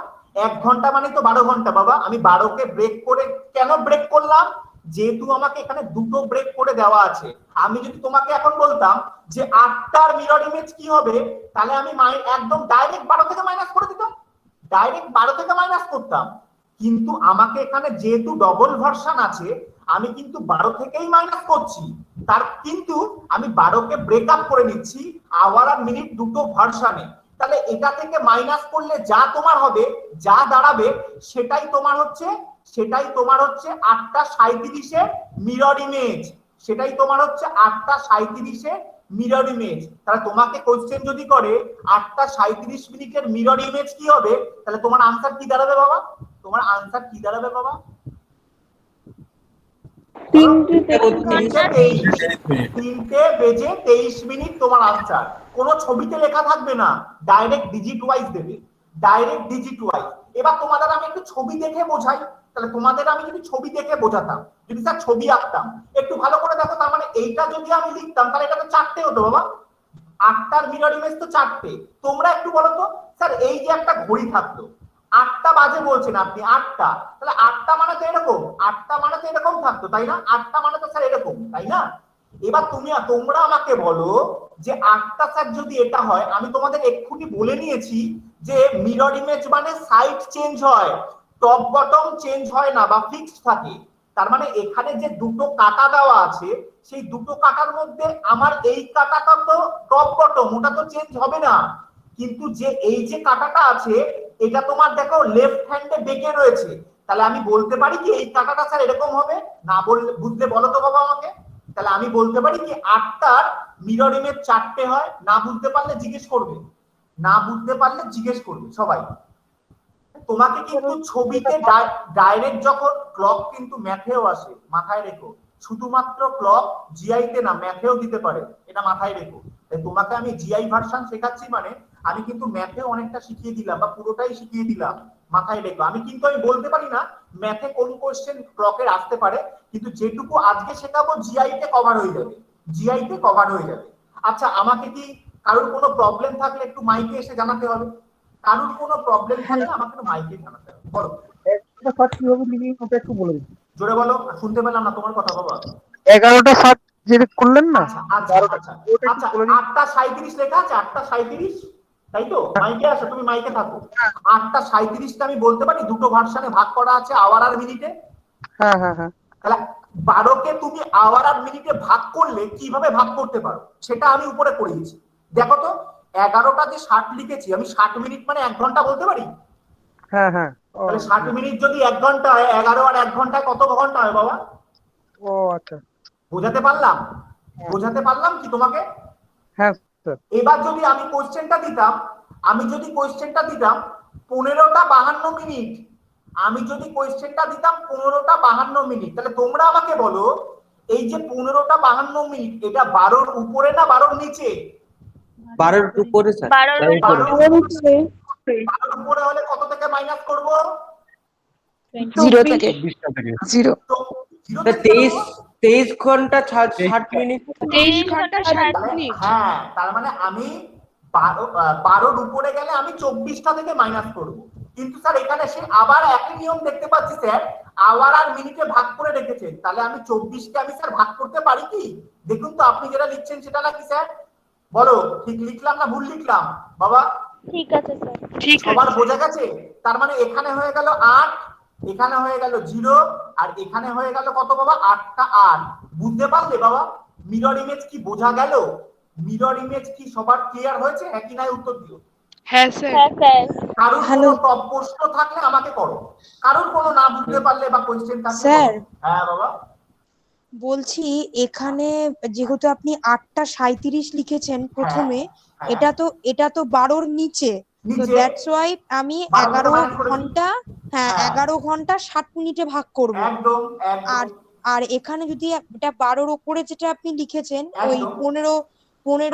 1 ঘন্টা মানে তো 12 ঘন্টা বাবা। আমি 12কে ব্রেক করে, কেন ব্রেক করলাম, যেহেতু আমাকে এখানে দুটো ব্রেক করে দেওয়া আছে। আমি যদি তোমাকে এখন বলতাম যে 8টার মিরর ইমেজ কি হবে, তাহলে আমি একদম ডাইরেক্ট 12 থেকে মাইনাস করে দিতাম, ডাইরেক্ট 12 থেকে মাইনাস করতাম। কিন্তু আমাকে এখানে যেহেতু ডবল ভার্সন আছে, আমি কিন্তু 12 থেকেই মাইনাস করছি, তার কিন্তু আমি 12কে ব্রেক আপ করে নিচ্ছি আওয়ার আর মিনিট দুটো ভার্সনে। তাহলে এটা থেকে মাইনাস করলে যা তোমার হবে, যা দাঁড়াবে, সেটাই তোমার হচ্ছে 8টা 37-এর মিরর ইমেজ, সেটাই তোমার হচ্ছে 8টা 37-এর মিরর ইমেজ। তাহলে তোমাকে কোশ্চেন যদি করে 8টা 37 মিনিটের মিরর ইমেজ কি হবে, তাহলে তোমার আনসার কি দাঁড়াবে বাবা, তোমার আনসার কি দাঁড়াবে বাবা? 3:23 তোমার আনসার। কোনো ছবিতে লেখা থাকবে না, ডাইরেক্ট ডিজিট ওয়াইজ দেবে, ডাইরেক্ট ডিজিট ওয়াইজ। এবার তোমাদের আমি একটু ছবি দেখে বোঝাই, তাহলে তোমাদের আমি যদি ছবি দেখে বোঝাতাম, যদি স্যার ছবি আঁকতাম, একটু ভালো করে দেখো, তার মানে এইটা যদি আমি লিখতাম তাহলে এটা তো 4টে হতো বাবা, 8টার মিরর ইমেজ তো 4টে। তোমরা একটু বলো তো স্যার, এই যে একটা ঘড়ি থাকতো, 8টা বাজে বলছেন আপনি, 8টা, তাহলে 8টা মানে তো এরকম, 8টা মানে তো এরকম থাকতো তাই না, 8টা মানে তো স্যার এরকম তাই না। এবার তোমরা আমাকে বলো যে 8টা স্যার যদি এটা হয়, আমি তোমাদের এক্ষুনি বলে নিয়েছি যে মিরর ইমেজ মানে সাইড চেঞ্জ হয়, টপ বটম চেঞ্জ হয় না বা ফিক্সড থাকে। তার মানে এখানে যে দুটো কাটা দেওয়া আছে, সেই দুটো কাটার মধ্যে আমার এই কাটাটা তো টপ বটম, ওটা তো চেঞ্জ হবে না। কিন্তু যে এই যে কাটাটা আছে, এটা তোমার দেখো লেফট হ্যান্ডে বেঁকে রয়েছে, তাহলে আমি বলতে পারি কি এই কাটাটা স্যার এরকম হবে না, বললে বুঝলে বলো তো বাবা আমাকে। তাহলে আমি বলতে পারি কি 8টার মিরর ইমেজ 4টে হয়, না বুঝতে পারলে জিজ্ঞেস করবে, না বুঝতে পারলে জিজ্ঞেস করবে সবাই। তোমাকে কিন্তু ছবিতে ডাইরেক্ট যখন ক্লক কিন্তু ম্যাথেও আসে, মাথায় রেখো, শুধুমাত্র ক্লক জিআইতে না ম্যাথেও দিতে পারে, এটা মাথায় রেখো। তোমাকে আমি জিআই ভার্সন শেখাচ্ছি মানে আমি কিন্তু ম্যাথেও অনেকটা শিখিয়ে দিলাম বা পুরোটাই শিখিয়ে দিলাম, মাথায় রেখো। আমি কিন্তু আমি বলতে পারি না ম্যাথে কোন কোশ্চেন ক্লকের আসতে পারে, কিন্তু যেটুকু আজকে শেখাবো জিআইতে কভার হয়ে যাবে, জিআইতে কভার হয়ে যাবে। আচ্ছা, আমাকে কি কারোর কোনো প্রবলেম থাকলে একটু মাইকে এসে জানাতে হবে, কারোর কোনো প্রবলেম থাকলে আমাকে একটু মাইকে জানাতে হবে, বলো। জোরে বলো, শুনতে পেলাম না তোমার কথা বাবা। 11টা 60 যেটা করলেন না, আচ্ছা 8টা 37 লেখা আছে, 8টা 37 তাই তো, মাইকে আসো, তুমি মাইকে থাকো। 8টা 37টা আমি বলতে পারি দুটো ভার্সনে ভাগ করা আছে, আওয়ার আর মিনিটে। হ্যাঁ হ্যাঁ হ্যাঁ, তাহলে 12কে তুমি আওয়ার আর মিনিটে ভাগ করলে কিভাবে ভাগ করতে পারো সেটা আমি উপরে পড়িয়েছি। দেখো তো 11টা যে 60 লিখেছি, আমি 60 মিনিট মানে 1 ঘন্টা বলতে পারি। হ্যাঁ হ্যাঁ, তাহলে 60 মিনিট যদি 1 ঘন্টা হয়, 11 আর 1 ঘন্টায় কত ঘন্টা হয় বাবা? ও আচ্ছা, বোঝাতে পারলাম, বোঝাতে পারলাম কি তোমাকে? হ্যাঁ স্যার। এবার যদি আমি কোশ্চেনটা দিতাম, 15টা 52 মিনিট, আমি যদি কোশ্চেনটা দিতাম 15টা 52 মিনিট, তাহলে তোমরা আমাকে বলো এই যে 15টা 52 মিনিট, এটা 12-র উপরে না 12-র নিচে? 12-র উপরে স্যার। 12-র উপরে হলে কত থেকে মাইনাস করব? 0 থেকে 0। তো 23 ঘন্টা 60 মিনিট। 23 ঘন্টা 60 মিনিট। হ্যাঁ, তার মানে আমি 12-র উপরে গেলে আমি 24টা থেকে মাইনাস করব। কিন্তু স্যার এখানে সে আবার একই নিয়ম দেখতে পাচ্ছি স্যার, আওয়ার আর মিনিটে ভাগ করে রেখেছেন, তাহলে আমি 24কে আমি স্যার ভাগ করতে পারি কি? দেখুন তো আপনি যেটা লিখছেন সেটা নাকি স্যার, বলো ঠিক লিখলাম না ভুল লিখলাম বাবা? ঠিক আছে স্যার, ঠিক সবার আছে। বোঝা গেছে? তার মানে এখানে হয়ে গেল 8, এখানে হয়ে গেল 0, আর এখানে হয়ে গেল কত বাবা? 8টা 8। বুঝতে পারলে বাবা মিরর ইমেজ কি বোঝা গেল? মিরর ইমেজ কি সবার ক্লিয়ার হয়েছে? হ্যাঁ কি নাই উত্তর দিও। হ্যাঁ স্যার। কারোর হ্যালো। কোনো টপ প্রশ্ন থাকলে আমাকে করো, কারোর কোনো না বুঝতে পারলে বা কোয়েশ্চেন থাকলে স্যার। করো। হ্যাঁ বাবা বলছি এখানে যেহেতু আপনি 8:37 লিখেছেন প্রথমে, হ্যাঁ। এটা তো 12-র নিচে, তো নিচে দ্যাটস ওয়াই আমি 12 11 minus করে দিই। ঘন্টা, হ্যাঁ হ্যাঁ। 11 ঘন্টা 60 মিনিটে ভাগ করব। একদম আর একদম আর এখানে যদি এটা 12-র উপরে যেটা আপনি লিখেছেন ওই একদম। 15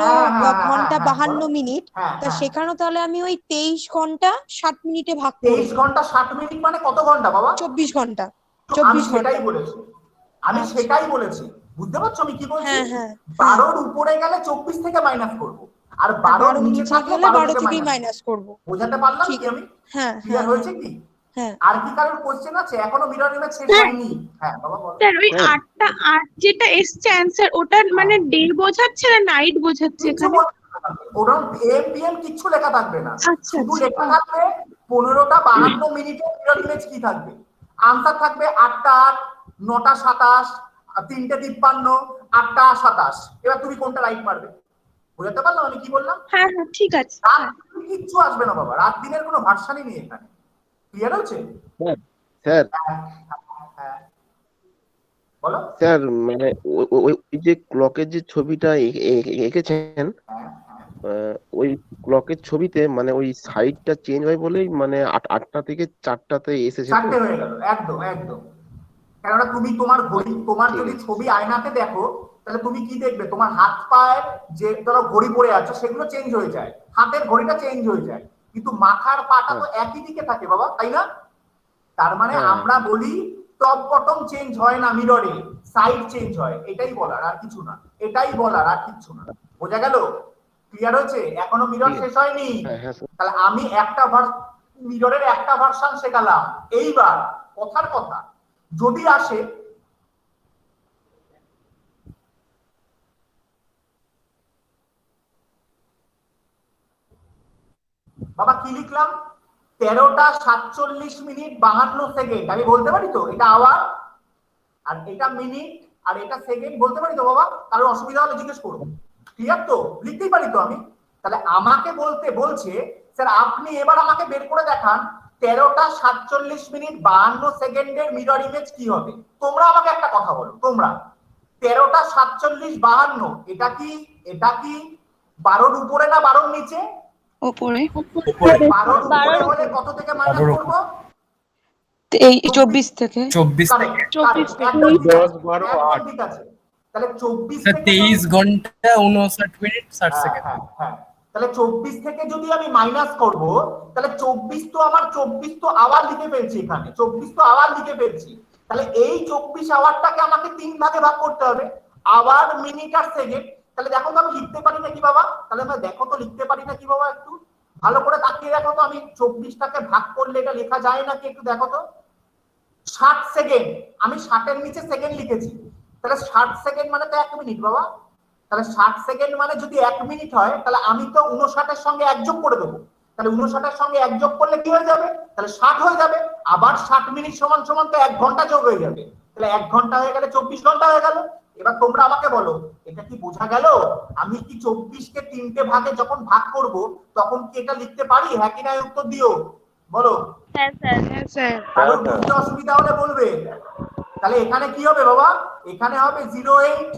হ্যাঁ, হ্যাঁ, ঘন্টা হ্যাঁ, 52 বলো। মিনিট, হ্যাঁ, তা হ্যাঁ। সেখানেও তাহলে আমি ওই 23 ঘন্টা 60 মিনিটে ভাগ করব। 23 ঘন্টা 60 মিনিট মানে কত ঘন্টা বাবা? 24 ঘন্টা। তো 24 আমি ঘন্টা। সেটাই বলেছি, আমি আচ্ছা। সেটাই বলেছি, বুঝতে পারছো আমি কি বলছি? হ্যাঁ, হ্যাঁ, 12-র উপরে গেলে 24 থেকে মাইনাস করবো, আর 12-র 12 নিচে নিচে থাকলে গেলে 12 12 থেকে থেকেই মাইনাস। মাইনাস করব। বোঝাতে পারলাম ঠিক কি আমি? হ্যাঁ, ক্লিয়ার হ্যাঁ, হয়েছে কি? হ্যাঁ। আর কি কারোর কোশ্চেন আছে? এখনো মিরর ইমেজ শেষ হ্যাঁ। হয়নি। হ্যাঁ বাবা বলো। স্যার ওই 8 যেটা এসছে অ্যান্সার, ওটা মানে ডে বোঝাচ্ছে না নাইট বোঝাচ্ছে কিচ্ছু এখানে? ওরকম এম পিএম কিচ্ছু লেখা থাকবে না, আচ্ছা, শুধু আচ্ছা। লেখা থাকবে 15টা 52 মিনিটে মিরর ইমেজ কি থাকবে। আনসার থাকবে 8টা 8, 9টা 27, 3টে 53, 8টা 27। এবার তুমি কোনটা রাইট মারবে? বুঝতে পারলাম আমি কি বললাম? হ্যাঁ হ্যাঁ ঠিক আছে। রাত দিন কিচ্ছু আসবে না বাবা, রাত দিনের কোনো ভার্সানই নেই এখানে। ক্লিয়ার হচ্ছে? স্যার হ্যাঁ বলো। স্যার মানে ওই যে ক্লকের যে ছবিটা এঁকেছেন, ওই ক্লকের ছবিতে মানে ওই সাইডটা চেঞ্জ হয় বলেই মানে 8টা থেকে 4টাতে এসেছে তো। 4টে হয়ে গেল, একদম একদম। কেননা তুমি তোমার ঘড়ি, তোমার যদি ছবি আয়নাতে দেখো তাহলে তুমি কি দেখবে? তোমার হাত পায়ের যে ধরো ঘড়ি পরে আছে সেগুলো চেঞ্জ হয়ে যায়, হাতের ঘড়িটা চেঞ্জ হয়ে যায়, কিন্তু মাথার পাটা তো একই দিকে থাকে বাবা, তাই না? তার মানে আমরা বলি টপ বটম চেঞ্জ হয় না মিররে, সাইড চেঞ্জ হয়, এটাই বলার, আর কিছু না, এটাই বলার, আর কিছু না। বোঝা গেল? ক্লিয়ার হয়েছে? এখনো মিরর শেষ হয়নি। তাহলে আমি একটা মিররের একটা ভার্সন শেখালাম। এইবার কথার কথা যদি আসে বাবা কি লিখলাম? 13টা 47 মিনিট 52 সেকেন্ড, আমি বলতে পারি তো এটা আওয়ার, আর এটা মিনিট, আর এটা সেকেন্ড, বলতে পারি তো বাবা? কারোর অসুবিধা হলে জিজ্ঞেস করবো। ক্লিয়ার তো? লিখতেই পারি তো আমি? তাহলে আমাকে বলছে স্যার আপনি এবার আমাকে বের করে দেখান 13টা 47 মিনিট 52 সেকেন্ডের মিরর ইমেজ কি হবে। তোমরা আমাকে একটা কথা বলো, তোমরা 13টা 47 52 এটা কি 12-র উপরে না 12-র নিচে? উপরে। 12-র উপরে হলে কত থেকে মাইনাস করব? এই 24 থেকে। 24 কারেক্ট, 24 থেকে। একদম ঠিক 10, আছে, 12, একদম 8 ঠিক আছে। তাহলে 24 স্যার থেকে 23 ঘন্টা 59 মিনিট 60 সেকেন্ড। হ্যাঁ, তাহলে 24 থেকে যদি আমি মাইনাস করব তাহলে 24 তো আওয়ার লিখে ফেলছি এখানে, 24 তো আওয়ার লিখে ফেলছি। তাহলে এই 24 আওয়ারটাকে আমাকে 3 ভাগে ভাগ করতে হবে, আওয়ার, মিনিট আর সেকেন্ড। তাহলে দেখো তো আমি লিখতে পারি নাকি বাবা? তাহলে আমরা দেখো তো লিখতে পারি নাকি বাবা? একটু ভালো করে তাকিয়ে দেখো তো, আমি 24টাকে ভাগ করলে এটা লেখা যায় নাকি একটু দেখো তো। 60 সেকেন্ড, আমি 60-এর নিচে সেকেন্ড লিখেছি, তাহলে 60 সেকেন্ড মানে তো 1 মিনিট বাবা। তাহলে 60 সেকেন্ড মানে যদি 1 মিনিট হয় তাহলে আমি তো 59-এর সঙ্গে 1 যোগ করে দেবো। তাহলে 59-এর সঙ্গে 1 যোগ করলে কি হয়ে যাবে? তাহলে 60 হয়ে যাবে। আবার 60 মিনিট সমান সমান তো 1 ঘন্টা যোগ হয়ে যাবে, তাহলে 1 ঘন্টা হয়ে গেলে 24 ঘন্টা হয়ে গেল। এবার তোমরা আমাকে বলো এটা কি বোঝা গেল? আমি কি 24কে 3টে ভাগে যখন ভাগ করব তখন কি এটা লিখতে পারি? হ্যাঁ কি না উত্তর দিও, বলো। হ্যাঁ স্যার। হ্যাঁ স্যার। কারোর বুঝতে অসুবিধা হলে বলবে। তাহলে এখানে কি হবে বাবা? এখানে হবে 08।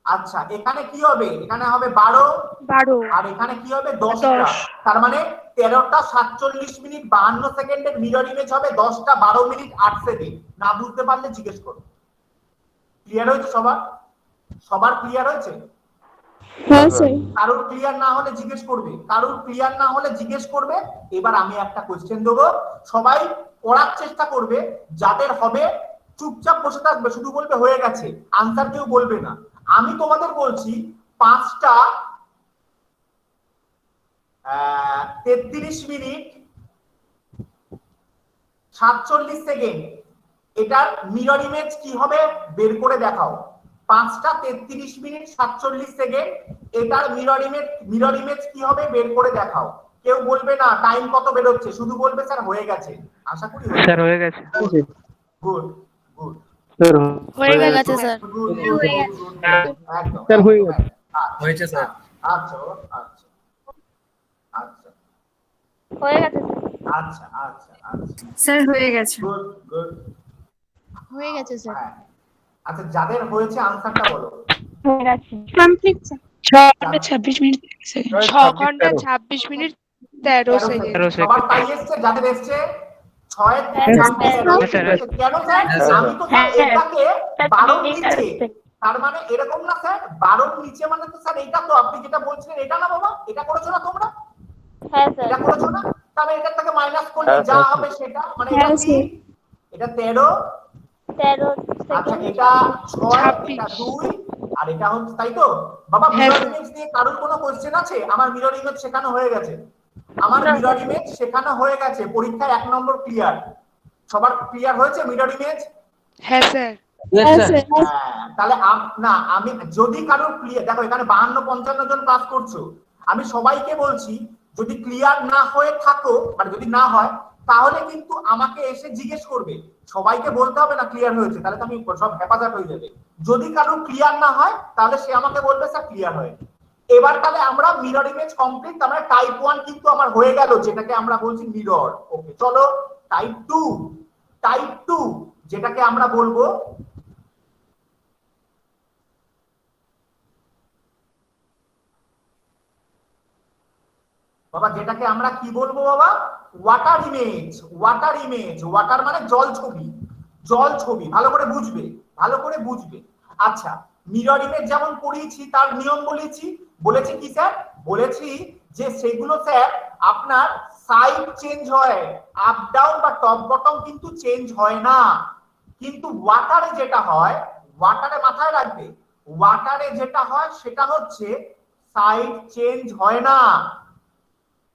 আচ্ছা এখানে কি হবে? এখানে হবে 12, আর এখানে কি হবে? 10টা। তার মানে 13টা 47 মিনিট 52 সেকেন্ডের মিরর ইমেজ হবে 10টা 12 মিনিট 8 সেকেন্ড। না বুঝতে পারলে জিজ্ঞেস করো। ক্লিয়ার হয়েছে সবার? সবার ক্লিয়ার হয়েছে? হ্যাঁ স্যার। কারোর ক্লিয়ার না হলে জিজ্ঞেস করবে, কারোর ক্লিয়ার না হলে জিজ্ঞেস করবে। এবার আমি একটা কোশ্চেন দেবো, সবাই পড়ার চেষ্টা করবে, যাদের হবে চুপচাপ বসে থাকবে, শুধু বলবে হয়ে গেছে, আনসার কেউ বলবে না। আমি তোমাদের বলছি 5টা 33 মিনিট 47 সেকেন্ড, এটার মিরর ইমেজ কি হবে বের করে দেখাও। 5টা 33 মিনিট 47 সেকেন্ড, এটার মিরর ইমেজ কি হবে বের করে দেখাও। কেউ বলবে না টাইম কত বেরোচ্ছে, শুধু বলবে স্যার হয়ে গেছে। আশা করি স্যার হয়ে গেছে। গুড গুড স্যার হয়ে গেছে স্যার। গুড একদম স্যার হয়ে গেছে। হয়েছে স্যার। আচ্ছা আচ্ছা আচ্ছা হয়ে গেছে আচ্ছা আচ্ছা আচ্ছা, স্যার হয়ে গেছে গুড গুড। হয়ে গেছে স্যার হ্যাঁ, আচ্ছা যাদের হয়েছে আনসারটা বলো। হয়ে গেছে কমপ্লিট 6 ঘন্টা 26 মিনিট সেকেন্ড। 6 ঘন্টা 26 মিনিট 13 13 সেকেন্ড। সেকেন্ড। সবার তাই এসছে? যাদের এসছে 6 হ্যাঁ, 26 স্যার। কেন স্যার? আমি তো স্যার হ্যাঁ, এটাকে স্যার, 12 আমি নিচে, এটাকে- তার মানে এরকম না স্যার, 12 নিচে মানে তো স্যার এটা তো আপনি যেটা বলছিলেন এটা না বাবা, এটা করেছো না তোমরা? হ্যাঁ স্যার এটা করেছো না? তাহলে এটার থেকে মাইনাস করলে হ্যাঁ, যা স্যার। হবে সেটা, মানে হ্যাঁ, এটা স্যার। 3, এটা 13, 13 আচ্ছা সেকেন্ড এটা 6, 26 এটা 2, আর এটা হচ্ছে, তাই তো বাবা? হ্যাঁ, মিরর স্যার। ইমেজ নিয়ে কারোর কোনো কোশ্চেন আছে? আমার মিরর ইমেজ শেখানো হয়ে গেছে, আমার না, মিরর স্যার। ইমেজ শেখানো হয়ে গেছে, পরীক্ষায় 1 নম্বর ক্লিয়ার। সবার ক্লিয়ার হয়েছে মিরর ইমেজ? হ্যাঁ স্যার। Yes, sir. তাহলে না আমি যদি কারোর ক্লিয়ার, দেখো এখানে 52-55 জন ক্লাস করছো, আমি সবাইকে বলছি যদি ক্লিয়ার না হয়ে থাকো, মানে যদি না হয় তাহলে কিন্তু আমাকে এসে জিজ্ঞেস করবে, সবাইকে বলতে হবে না ক্লিয়ার হয়েছে, তাহলে তো আমি সব হেফাজত হয়ে যাবে। যদি কারোর ক্লিয়ার না হয় তাহলে সে আমাকে বলবে স্যার ক্লিয়ার হয়। এবার তাহলে আমরা মিরর ইমেজ কমপ্লিট, তার মানে টাইপ 1 কিন্তু আমার হয়ে গেল, যেটাকে আমরা বলছি মিরর। ওকে চলো টাইপ 2, টাইপ 2 যেটাকে আমরা বলবো বাবা, যেটাকে আমরা কি বলবো বাবা? Water image. Water image, water মানে জল ছবি, জল ছবি, ভালো করে বুঝবে, ভালো করে বুঝবে। আচ্ছা মিরর ইমেজ যেমন পড়িয়েছি তার নিয়ম বলেছি, বলেছি কি স্যার? বলেছি যে সেগুলো স্যার আপনার সাইড চেঞ্জ হয়, আপ ডাউন বা টপ বটম কিন্তু চেঞ্জ হয় না। কিন্তু ওয়াটারে যেটা হয়, ওয়াটারে মাথায় রাখবে, ওয়াটারে যেটা হয় সেটা হচ্ছে সাইড চেঞ্জ হয় না,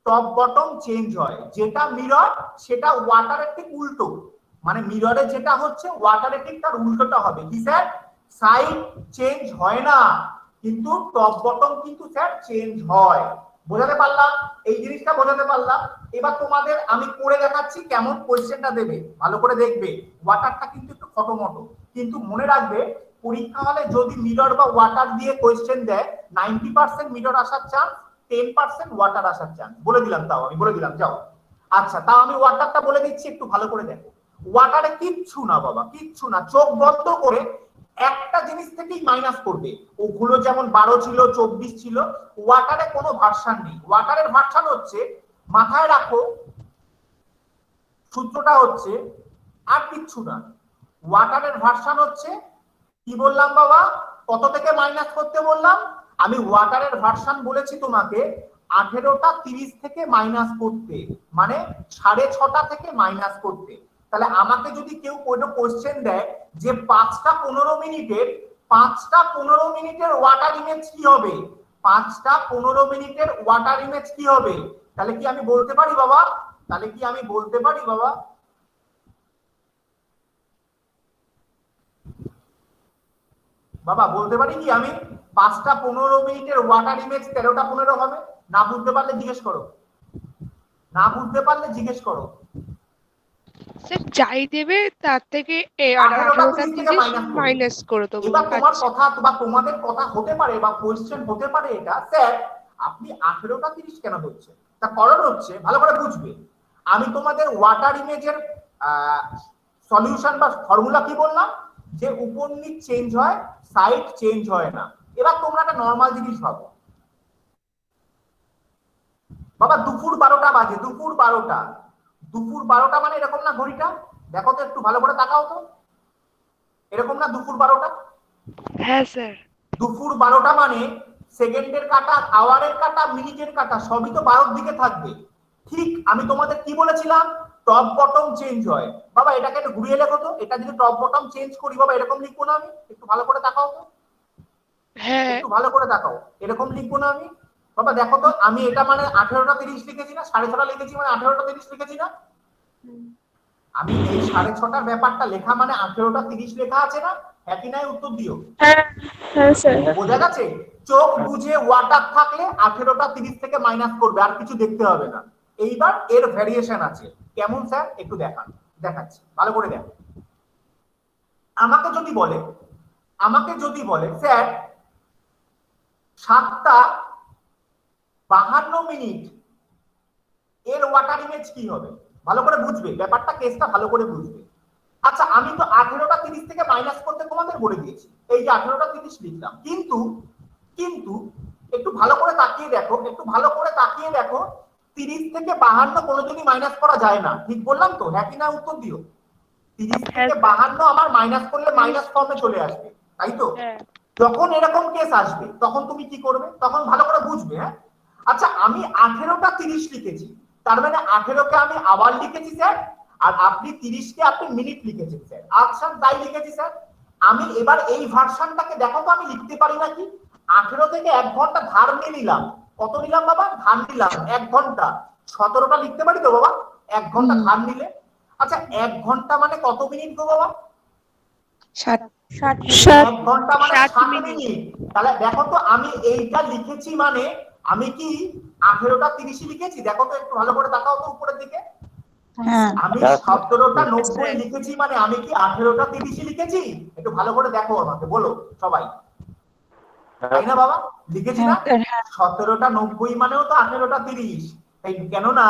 টপ বটম চেঞ্জ হয়। যেটা মিরর সেটা ওয়াটারের ঠিক উল্টো, মানে মিররে যেটা হচ্ছে ওয়াটারের ঠিক তার উল্টোটা হবে কি স্যার? সাইড চেঞ্জ হয় না কিন্তু টপ বটম কিন্তু স্যার চেঞ্জ হয়। বোঝাতে পারলাম? এই জিনিসটা বোঝাতে পারলাম? এবার তোমাদের আমি করে দেখাচ্ছি কেমন কোশ্চেনটা দেবে, ভালো করে দেখবে। ওয়াটারটা কিন্তু একটু ফটোমটো, কিন্তু মনে রাখবে পরীক্ষা হলে যদি মিরর বা ওয়াটার দিয়ে কোশ্চেন দেয় 90% মিরর আসার চান্স, 10% ওয়াটার আসার চান্স। বলে দিলাম, তাও আমি বলে দিলাম, যাও। আচ্ছা তাও আমি ওয়াটারটা বলে দিচ্ছি, একটু ভালো করে দেখো। ওয়াটারে কিচ্ছু না বাবা, কিচ্ছু না, চোখ বন্ধ করে একটা জিনিস থেকেই মাইনাস করবে। ওগুলো যেমন 12 ছিল, 24 ছিল, ওয়াটারে কোনো ভার্সান নেই। ওয়াটারের ভার্সান হচ্ছে, মাথায় রাখো সূত্রটা হচ্ছে, আর কিচ্ছু না, ওয়াটারের ভার্সান হচ্ছে কি বললাম বাবা? কত থেকে মাইনাস করতে বললাম? আমি ওয়াটারের ভার্সান বলেছি তোমাকে 18টা 30 থেকে মাইনাস করতে, মানে 6:30 থেকে মাইনাস করতে। তাহলে আমাকে যদি কেউ কোনো কোশ্চেন দেয় যে 5টা 15 মিনিটের, 5টা 15 মিনিটের ওয়াটার ইমেজ কি হবে, 5টা 15 মিনিটের ওয়াটার ইমেজ কি হবে, তাহলে কি আমি বলতে পারি বাবা? তাহলে কি আমি বলতে পারি বাবা? বাবা বলতে পারি কি আমি 5টা 15 মিনিটের ওয়াটার ইমেজ 13টা 15 হবে? না বুঝতে পারলে জিজ্ঞেস করো, না বুঝতে পারলে জিজ্ঞেস করো। স্যার যাই দেবে তার থেকে 18টা 18টা 30 থেকে 30 মাইনাস করে দেবো। এবার তোমার আচ্ছা কথা বা তোমাদের কথা হতে পারে বা কোশ্চেন হতে পারে এটা, স্যার আপনি 18টা 30 কেন ধরছেন? তা কারণ হচ্ছে, ভালো করে বুঝবে, আমি তোমাদের ওয়াটার ইমেজের সলিউশন বা ফর্মুলা কি বললাম? যে উপর নিচ চেঞ্জ হয়, সাইড চেঞ্জ হয় না। এবার তোমরা একটা নরমাল জিনিস ভাবো বাবা, দুপুর 12টা বাজে, দুপুর 12টা, দুপুর 12টা মানে এরকম না ঘড়িটা? দেখো তো একটু ভালো করে তাকাও তো, এরকম না দুপুর 12টা? হ্যাঁ স্যার। দুপুর 12টা মানে সেকেন্ডের কাটা, আওয়ারের কাটা, মিনিটের কাটা সবই তো 12র দিকে থাকবে। ঠিক আমি তোমাদের কি বলেছিলাম? টপ বটম চেঞ্জ হয়। বাবা এটাকে একটু ঘুরিয়ে লেখো তো, এটা যদি টপ বটম চেঞ্জ করি বাবা এরকম লিখবো না আমি? একটু ভালো করে তাকাও তো, হ্যাঁ একটু ভালো করে তাকাও, এরকম লিখবো না আমি? বাবা দেখো তো, আমি এটা মানে 18টা 30 লিখেছি না, 6:30 লিখেছি মানে 18টা 30 লিখেছি না? আমি এই 6:30টার ব্যাপারটা লেখা মানে 18টা 30 লেখা আছে না? একই নাই? উত্তর দিও। হ্যাঁ হ্যাঁ স্যার বোঝা গেছে? চোখ বুঝে ওয়াটার থাকলে 18টা 30 থেকে মাইনাস করবে, আর কিছু দেখতে হবে না। এইবার এর ভ্যারিয়েশন আছে, কেমন স্যার একটু দেখান, দেখাচ্ছি, ভালো করে দেখো। আমাকে যদি বলে, আমাকে যদি বলে স্যার 7টা 52 মিনিট এর ওয়াটার ইমেজ কি হবে ভালো করে বুঝবে, ব্যাপারটা কেসটা ভালো করে বুঝবে। আচ্ছা আমি তো 18টা 30 থেকে মাইনাস করতে তোমাদের বলে দিয়েছি, এই যে 18টা 30 লিখলাম, কিন্তু কিন্তু একটু ভালো করে তাকিয়ে দেখো, একটু ভালো করে তাকিয়ে দেখো, 30 থেকে 52 কোনোদিনই মাইনাস করা যায় না, ঠিক বললাম তো? হ্যাঁ কি না উত্তর দিও। 30 থেকে 52 আমার মাইনাস করলে মাইনাস ফর্মে চলে আসবে, তাই তো? যখন এরকম কেস আসবে তখন তুমি কি করবে, তখন ভালো করে বুঝবে। হ্যাঁ আচ্ছা আমি 18টা 30 লিখেছি, তার মানে 18কে আমি আবার লিখেছি স্যার, আর আপনি 30কে আপনি মিনিট লিখেছেন স্যার। আচ্ছা তাই লিখেছি স্যার। আমি এবার এই ভার্সনটাকে দেখো তো আমি লিখতে পারি নাকি। 18 থেকে 1 ঘন্টা ধার নিয়ে নিলাম, কত নিলাম বাবা? ধার নিলাম 1 ঘন্টা, 17টা লিখতে পারি তো বাবা 1 ঘন্টা ধার নিলে? আচ্ছা 1 ঘন্টা মানে কত মিনিট গো বাবা? 1 ঘন্টা মানে 60 মিনিট। তাহলে দেখো তো আমি এইটা লিখেছি মানে আমি কি 18টা 30 লিখেছি? দেখো তো একটু ভালো করে তাকাও তো উপরের দিকে। আমি 17টা 90 লিখেছি মানে আমি কি 18টা 30 লিখেছি? একটু ভালো করে দেখো আমাকে বলো সবাই, তাই না বাবা? লিখেছি না? 17টা 90 মানেও তো 18টা 30, তাই কেননা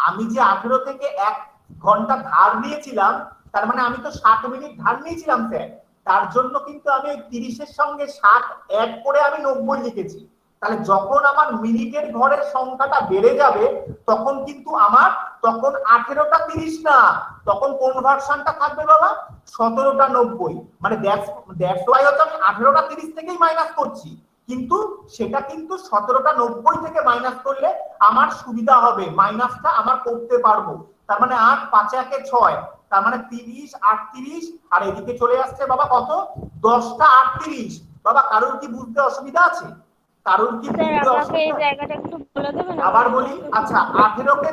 আমি যে 18 থেকে 1 ঘন্টা ধার নিয়েছিলাম, তার মানে আমি তো 60 মিনিট ধার নিয়েছিলাম স্যার, তার জন্য কিন্তু আমি ওই 30 এর সঙ্গে 60 অ্যাড করে আমি 90 লিখেছি। তাহলে যখন আমার মিনিটের ঘরের সংখ্যাটা বেড়ে যাবে তখন কিন্তু আমার তখন 18টা 30 না, তখন কোন ভার্সনটা থাকবে বাবা? 17টা 90। মানে দ্যাটস ওয়াই হচ্ছে আমি 18টা 30 থেকেই মাইনাস করছি, কিন্তু সেটা কিন্তু 17টা 90 থেকে মাইনাস করলে আমার সুবিধা হবে, মাইনাসটা আমার করতে পারবো। তার মানে 8 5 1 6, তার মানে 30 38, আর এদিকে চলে আসছে বাবা কত? 10টা 38। বাবা কারোর কি বুঝতে অসুবিধা আছে? কারোর কি বুঝতে আমাকে এই অসুবিধা? জায়গাটা একটু বলে দেবেন? আবার বলি, আচ্ছা 18কে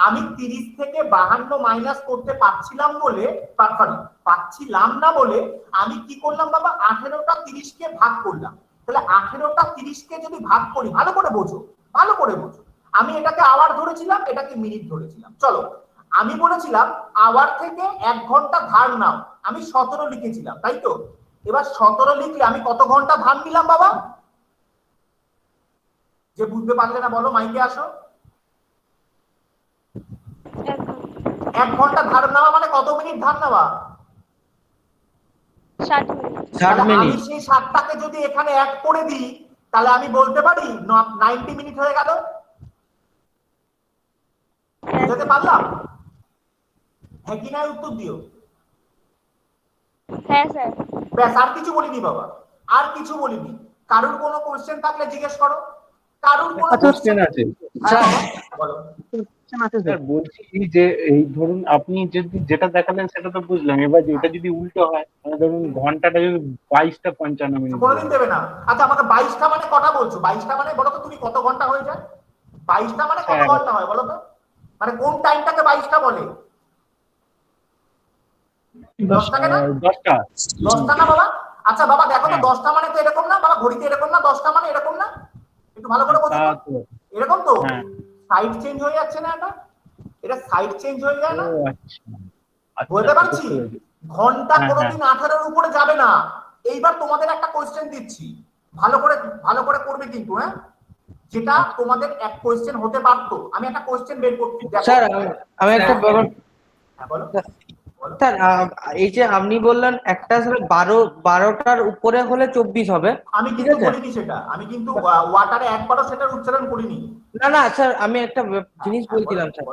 আমি 30 থেকে 52 মাইনাস করতে পারছিলাম বলে, পাচ্ছিলাম না বলে আমি কি করলাম বাবা? 18টা 30 কে ভাগ করলাম। তাহলে 18টা 30 কে যদি ভাগ করি, ভালো করে বোঝো, ভালো করে বোঝো, আমি এটাকে আওয়ার ধরেছিলাম, এটাকে মিনিট ধরেছিলাম। চলো আমি বলেছিলাম আওয়ার থেকে 1 ঘন্টা ধার নাও, আমি 17 লিখেছিলাম, তাই তো? এবার 17 লিখলে আমি কত ঘন্টা ধার নিলাম বাবা? যে বুঝতে পারলে না বলো, মাইকে আসো। 1 ঘন্টা ধার নেওয়া মানে কত মিনিট ধার নেওয়া? 60 মিনিট। 60 আমি মিনিট। সেই 60টাকে যদি এখানে অ্যাড করে দিই তাহলে আমি বলতে পারি 90 মিনিট হয়ে গেল। বুঝতে পারলাম? হ্যাঁ কি না উত্তর দিও। হ্যাঁ স্যার। ব্যাস, আর কিছু বলিনি বাবা, আর কিছু বলিনি। কারোর কোনো কোশ্চেন থাকলে জিজ্ঞেস করো, কারোর কোনো কোশ্চেন আছে বলো। স্যার বলছি যে এই ধরুন আপনি যদি যেটা দেখালেন সেটা তো বুঝলাম, এবার এটা যদি উল্টো হয় মানে ধরুন ঘন্টাটা যদি 22টা 55 মিনিট কোনোদিন দেবে না। আচ্ছা আমাকে 22টা মানে কটা বলছো? 22টা মানে বলো তো তুমি কত ঘন্টা হয়ে যায়? 22টা মানে কত ঘন্টা হয় বলো তো? মানে কোন টাইমটাকে 22টা বলে? 10টাকে না? 10টা না বাবা? আচ্ছা বাবা দেখো তো 10টা মানে তো এরকম না বাবা, ঘড়িতে এরকম না, 10টা মানে এরকম না, একটু ভালো করে বোঝো। এরকম তো সাইড চেঞ্জ হয়ে যাচ্ছে না, এটা সাইড চেঞ্জ হয়ে যায় না? বলতে পারছি ঘন্টা কোনোদিন 18-এর উপরে যাবে না। এইবার তোমাদের একটা কোশ্চেন দিচ্ছি, ভালো করে করবে কিন্তু, হ্যাঁ, যেটা তোমাদের এক কোশ্চেন হতে পারতো। আমি একটা কোশ্চেন বের করছি স্যার আমি একটা ব্যাপার, হ্যাঁ বলো। স্যার এই যে আপনি বললেন একটা স্যার 12টার উপরে হলে 24 হবে, আমি কিন্তু বলিনি সেটা, আমি কিন্তু ওয়াটারে একবারও সেটার উচ্চারণ করিনি। না স্যার আমি একটা জিনিস বলছিলাম স্যার,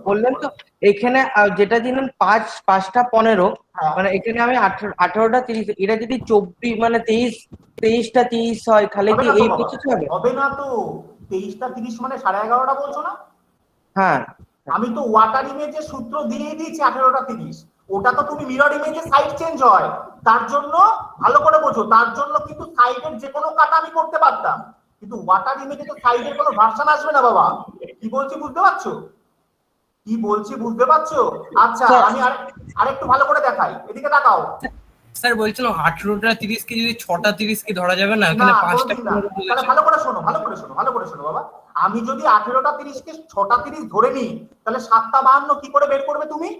বললেন তো এখানে যেটা দিলেন 5টা 15, মানে এখানে আমি 18টা 30, এটা যদি 24 মানে 23টা 30 হয় তাহলে কি এই প্রসেস হবে? হবে না তো, 23টা 30 মানে 11:30 বলছো না? হ্যাঁ আমি তো ওয়াটার ইমেজের সূত্র দিয়ে দিয়েছি 18টা 30, ওটা তো তুমি মিরর ইমেজে সাইড চেঞ্জ হয়, তার জন্য ভালো করে বোঝো, তার জন্য কিন্তু সাইডের যে কোনো কাটা আমি করতে পারতাম, কিন্তু ওয়াটার ইমেজে তো সাইডের কোনো ভার্সন আসবে না বাবা। কি বলছি বুঝতে পারছো? কি বলছি বুঝতে পারছো? আচ্ছা আমি আরেকটু ভালো করে দেখাই, এদিকে তাকাও। স্যার বলছিলাম 18টা 30 কে যদি 6টা 30 কি ধরা যাবে না? এখানে 5টা 15 তাহলে ভালো করে শোনো বাবা। আমি যদি 18টা 30 কে 6টা 30 ধরে নিই তাহলে 7টা 52 কি করে বের করবে তুমি?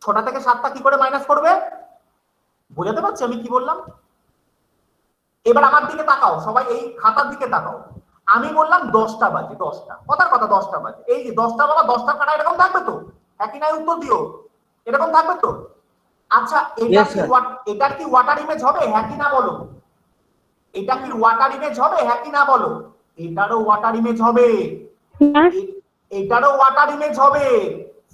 6টা থেকে 7টা কি করে মাইনাস করবে? বুঝতে পারছি আমি কি বললাম? এবার আমার দিকে তাকাও সবাই, এই খাতার দিকে তাকাও। আমি বললাম 10টা বাজে, 10টা কথার কথা 10টা বাজে। এই যে 10টা বাবা 10টা কাটা এরকম থাকবে তো? একই নাই উত্তর দিও, এরকম থাকবে তো? আচ্ছা এটা কি ওয়াটার ইমেজ হবে? হ্যাঁ কি না বলো? এটা কি ওয়াটার ইমেজ হবে? হ্যাঁ কি না বলো? এটারও ওয়াটার ইমেজ হবে, এটারও ওয়াটার ইমেজ হবে।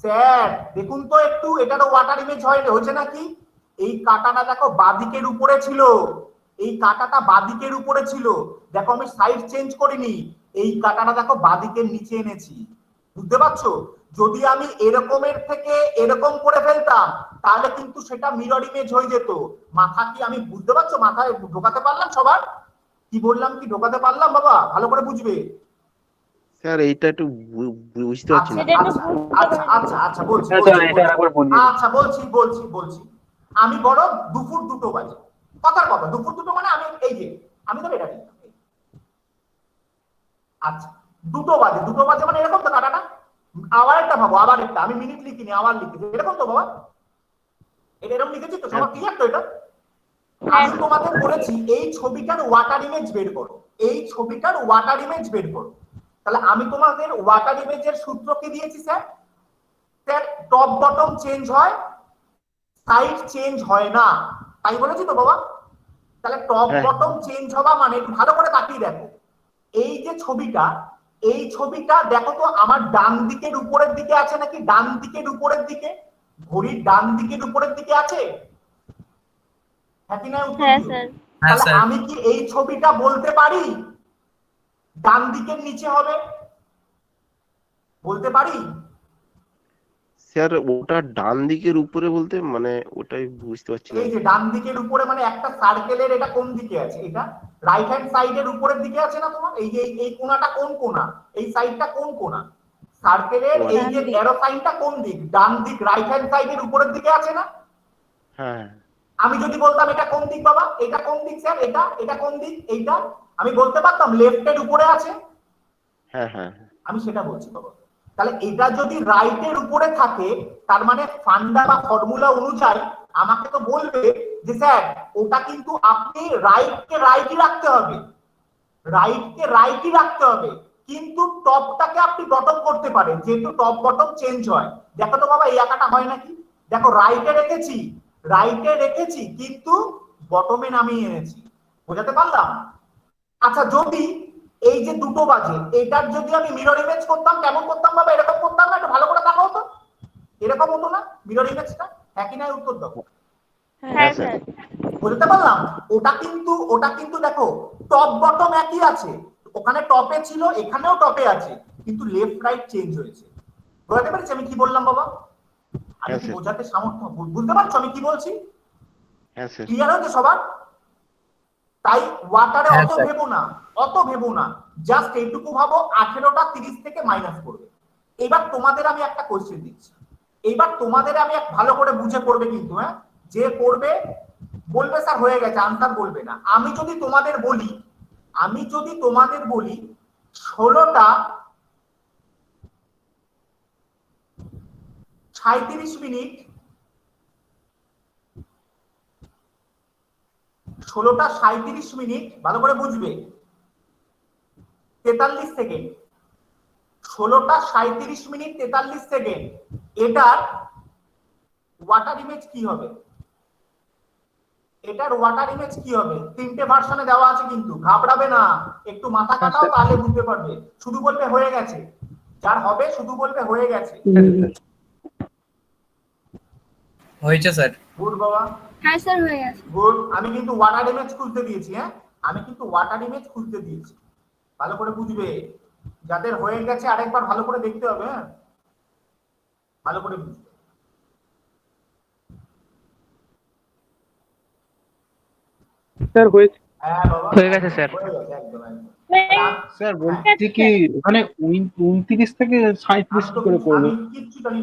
স্যার দেখুন তো একটু, এটারও ওয়াটার ইমেজ হয়েছে নাকি? এই কাটাটা দেখো বাদিকের উপরে ছিল, এই কাটাটা বাদিকের উপরে ছিল, দেখো আমি সাইড চেঞ্জ করিনি, এই কাটাটা দেখো বাদিকের নিচে এনেছি। বুঝতে পারছো? যদি আমি এরকমের থেকে এরকম করে ফেলতাম তাহলে কিন্তু সেটা মিরর ইমেজ হয়ে যেত। মাথা কি আমি বুঝতে পারছো? মাথায় ঢোকাতে পারলাম সবার? কি বললাম কি ঢোকাতে পারলাম বাবা? ভালো করে বুঝবে। স্যার এইটা একটু বুঝতে পারছি না। আচ্ছা বলছি, বলছি আমি বড় দুপুর 2টো বাজে, কথার কথা দুপুর 2টো মানে আমি এই যে আমি তো এটা লিখলাম। আচ্ছা 2টো বাজে মানে এরকম তো কাটাটা। আবার একটা ভাবো, আবার একটা, আমি মিনিট লিখিনি আবার লিখেছি, এরকম তো বাবা? এটা এরকম লিখেছি তো? সবার ক্লিয়ার তো এটা? আমি তোমাদের বলেছি এই ছবিটার ওয়াটার ইমেজ বের করো, এই ছবিটার ওয়াটার ইমেজ বের করো। তাহলে আমি তোমাদের ওয়াটার ইমেজের সূত্র কি দিয়েছি sir? Sir top bottom change হয়, সাইড চেঞ্জ হয় না, তাই বলেছি তো বাবা? তাহলে টপ বটম চেঞ্জ হওয়া মানে ভালো করে তাকিয়ে দেখো, এই যে ছবিটা, এই ছবিটা দেখো তো আমার ডান দিকের উপরের দিকে আছে নাকি? ডান দিকের উপরের দিকে, ঘড়ির ডান দিকের উপরের দিকে আছে? হ্যাঁ কি না? তাহলে আমি কি এই ছবিটা বলতে পারি ডান দিকের নিচে হবে? বলতে পারি? স্যার ওটা ডান দিকের উপরে বলতে মানে ওটাই বুঝতে পারছি না। এই যে ডান দিকের উপরে মানে একটা সার্কেলের এটা কোন দিকে আছে? এটা রাইট হ্যান্ড সাইডের উপরের দিকে আছে না তোমার? এই যে এই কোণাটা কোন কোণা? এই সাইডটা কোন কোণা? সার্কেলের এই যে অ্যারো সাইনটা কোন দিক? ডান দিক, রাইট হ্যান্ড সাইডের উপরের দিকে আছে না? হ্যাঁ। আমি যদি বলতাম এটা কোন দিক বাবা? এটা কোন দিক স্যার? এটা কোন দিক? এইটা আমি বলতে পারতাম লেফটের উপরে আছে। হ্যাঁ আমি সেটা বলছি বাবা। তাহলে এটা যদি রাইটের উপরে থাকে তার মানে ফান্ডা বা ফর্মুলা অনুযায়ী আমাকে তো বলবে যে স্যার ওটা কিন্তু আপনি রাইটকে রাইটই রাখতে হবে, রাইটকে রাইটই রাখতে হবে, কিন্তু টপটাকে আপনি বটম করতে পারেন, যেহেতু টপ বটম চেঞ্জ হয়। দেখো তো বাবা এই আঁকাটা হয় নাকি? দেখো রাইটে রেখেছি কিন্তু বটমে নামিয়ে এনেছি। বোঝাতে পারলাম? আচ্ছা যদি এই যে 2টো বাজে এটার যদি আমি মিরর ইমেজ করতাম কেমন করতাম বাবা? এরকম করতাম না? একটু ভালো করে তাকাও তো, এরকম হতো না মিরর ইমেজটা? হ্যাঁ কি না? উত্তর দাও। হ্যাঁ স্যার। বুঝতে পারলাম? ওটা কিন্তু দেখো টপ বটম একই আছে, ওখানে টপে ছিল এখানেও টপে আছে, কিন্তু লেফট রাইট চেঞ্জ হয়েছে। বুঝতে পেরেছি আমি কি বললাম বাবা? আমি কি বোঝাতে সামর্থ্য? বুঝতে পারছো আমি কি বলছি? হ্যাঁ স্যার। ক্লিয়ার হচ্ছে সবার? তাই ওয়াটারে অত ভেবো না, জাস্ট এইটুকু ভাবো 18টা 30 থেকে মাইনাস করবে। এবার তোমাদের আমি একটা কোশ্চেন দিচ্ছি, এইবার তোমাদের আমি ভালো করে বুঝে করবে কিন্তু, হ্যাঁ? যে করবে বলবে স্যার হয়ে গেছে, আনসার বলবে না। আমি যদি তোমাদের বলি 16টা 37 মিনিট 16টা 37 মিনিট, ভালো করে বুঝবে, 43 সেকেন্ড, 16টা 37 মিনিট 43 সেকেন্ড, এটার ওয়াটার ইমেজ কি হবে? এটার ওয়াটার ইমেজ কি হবে? 3টে ভার্সনে দেওয়া আছে কিন্তু, ঘাবড়াবে না, একটু মাথা কাটাও তাহলে বুঝতে পারবে। শুধু বলবে হয়ে গেছে, যার হবে শুধু বলবে হয়ে গেছে। হয়েছে স্যার। গুড বাবা। হ্যাঁ স্যার হয়ে গেছে। গুড। আমি কিন্তু ওয়াটার ইমেজ খুলতে দিয়েছি, হ্যাঁ আমি কিন্তু ওয়াটার ইমেজ খুলতে দিয়েছি, ভালো করে বুঝবে। যাদের হয়ে গেছে আরেকবার ভালো করে দেখতে হবে, হ্যাঁ ভালো করে বুঝবে। স্যার হয়েছে। হ্যাঁ বাবা হয়ে গেছে স্যার। হয়ে গেছে একদম একদম। স্যার বলছি কি ওখানে 29 থেকে 37 করে করবো? আমি কিচ্ছু জানি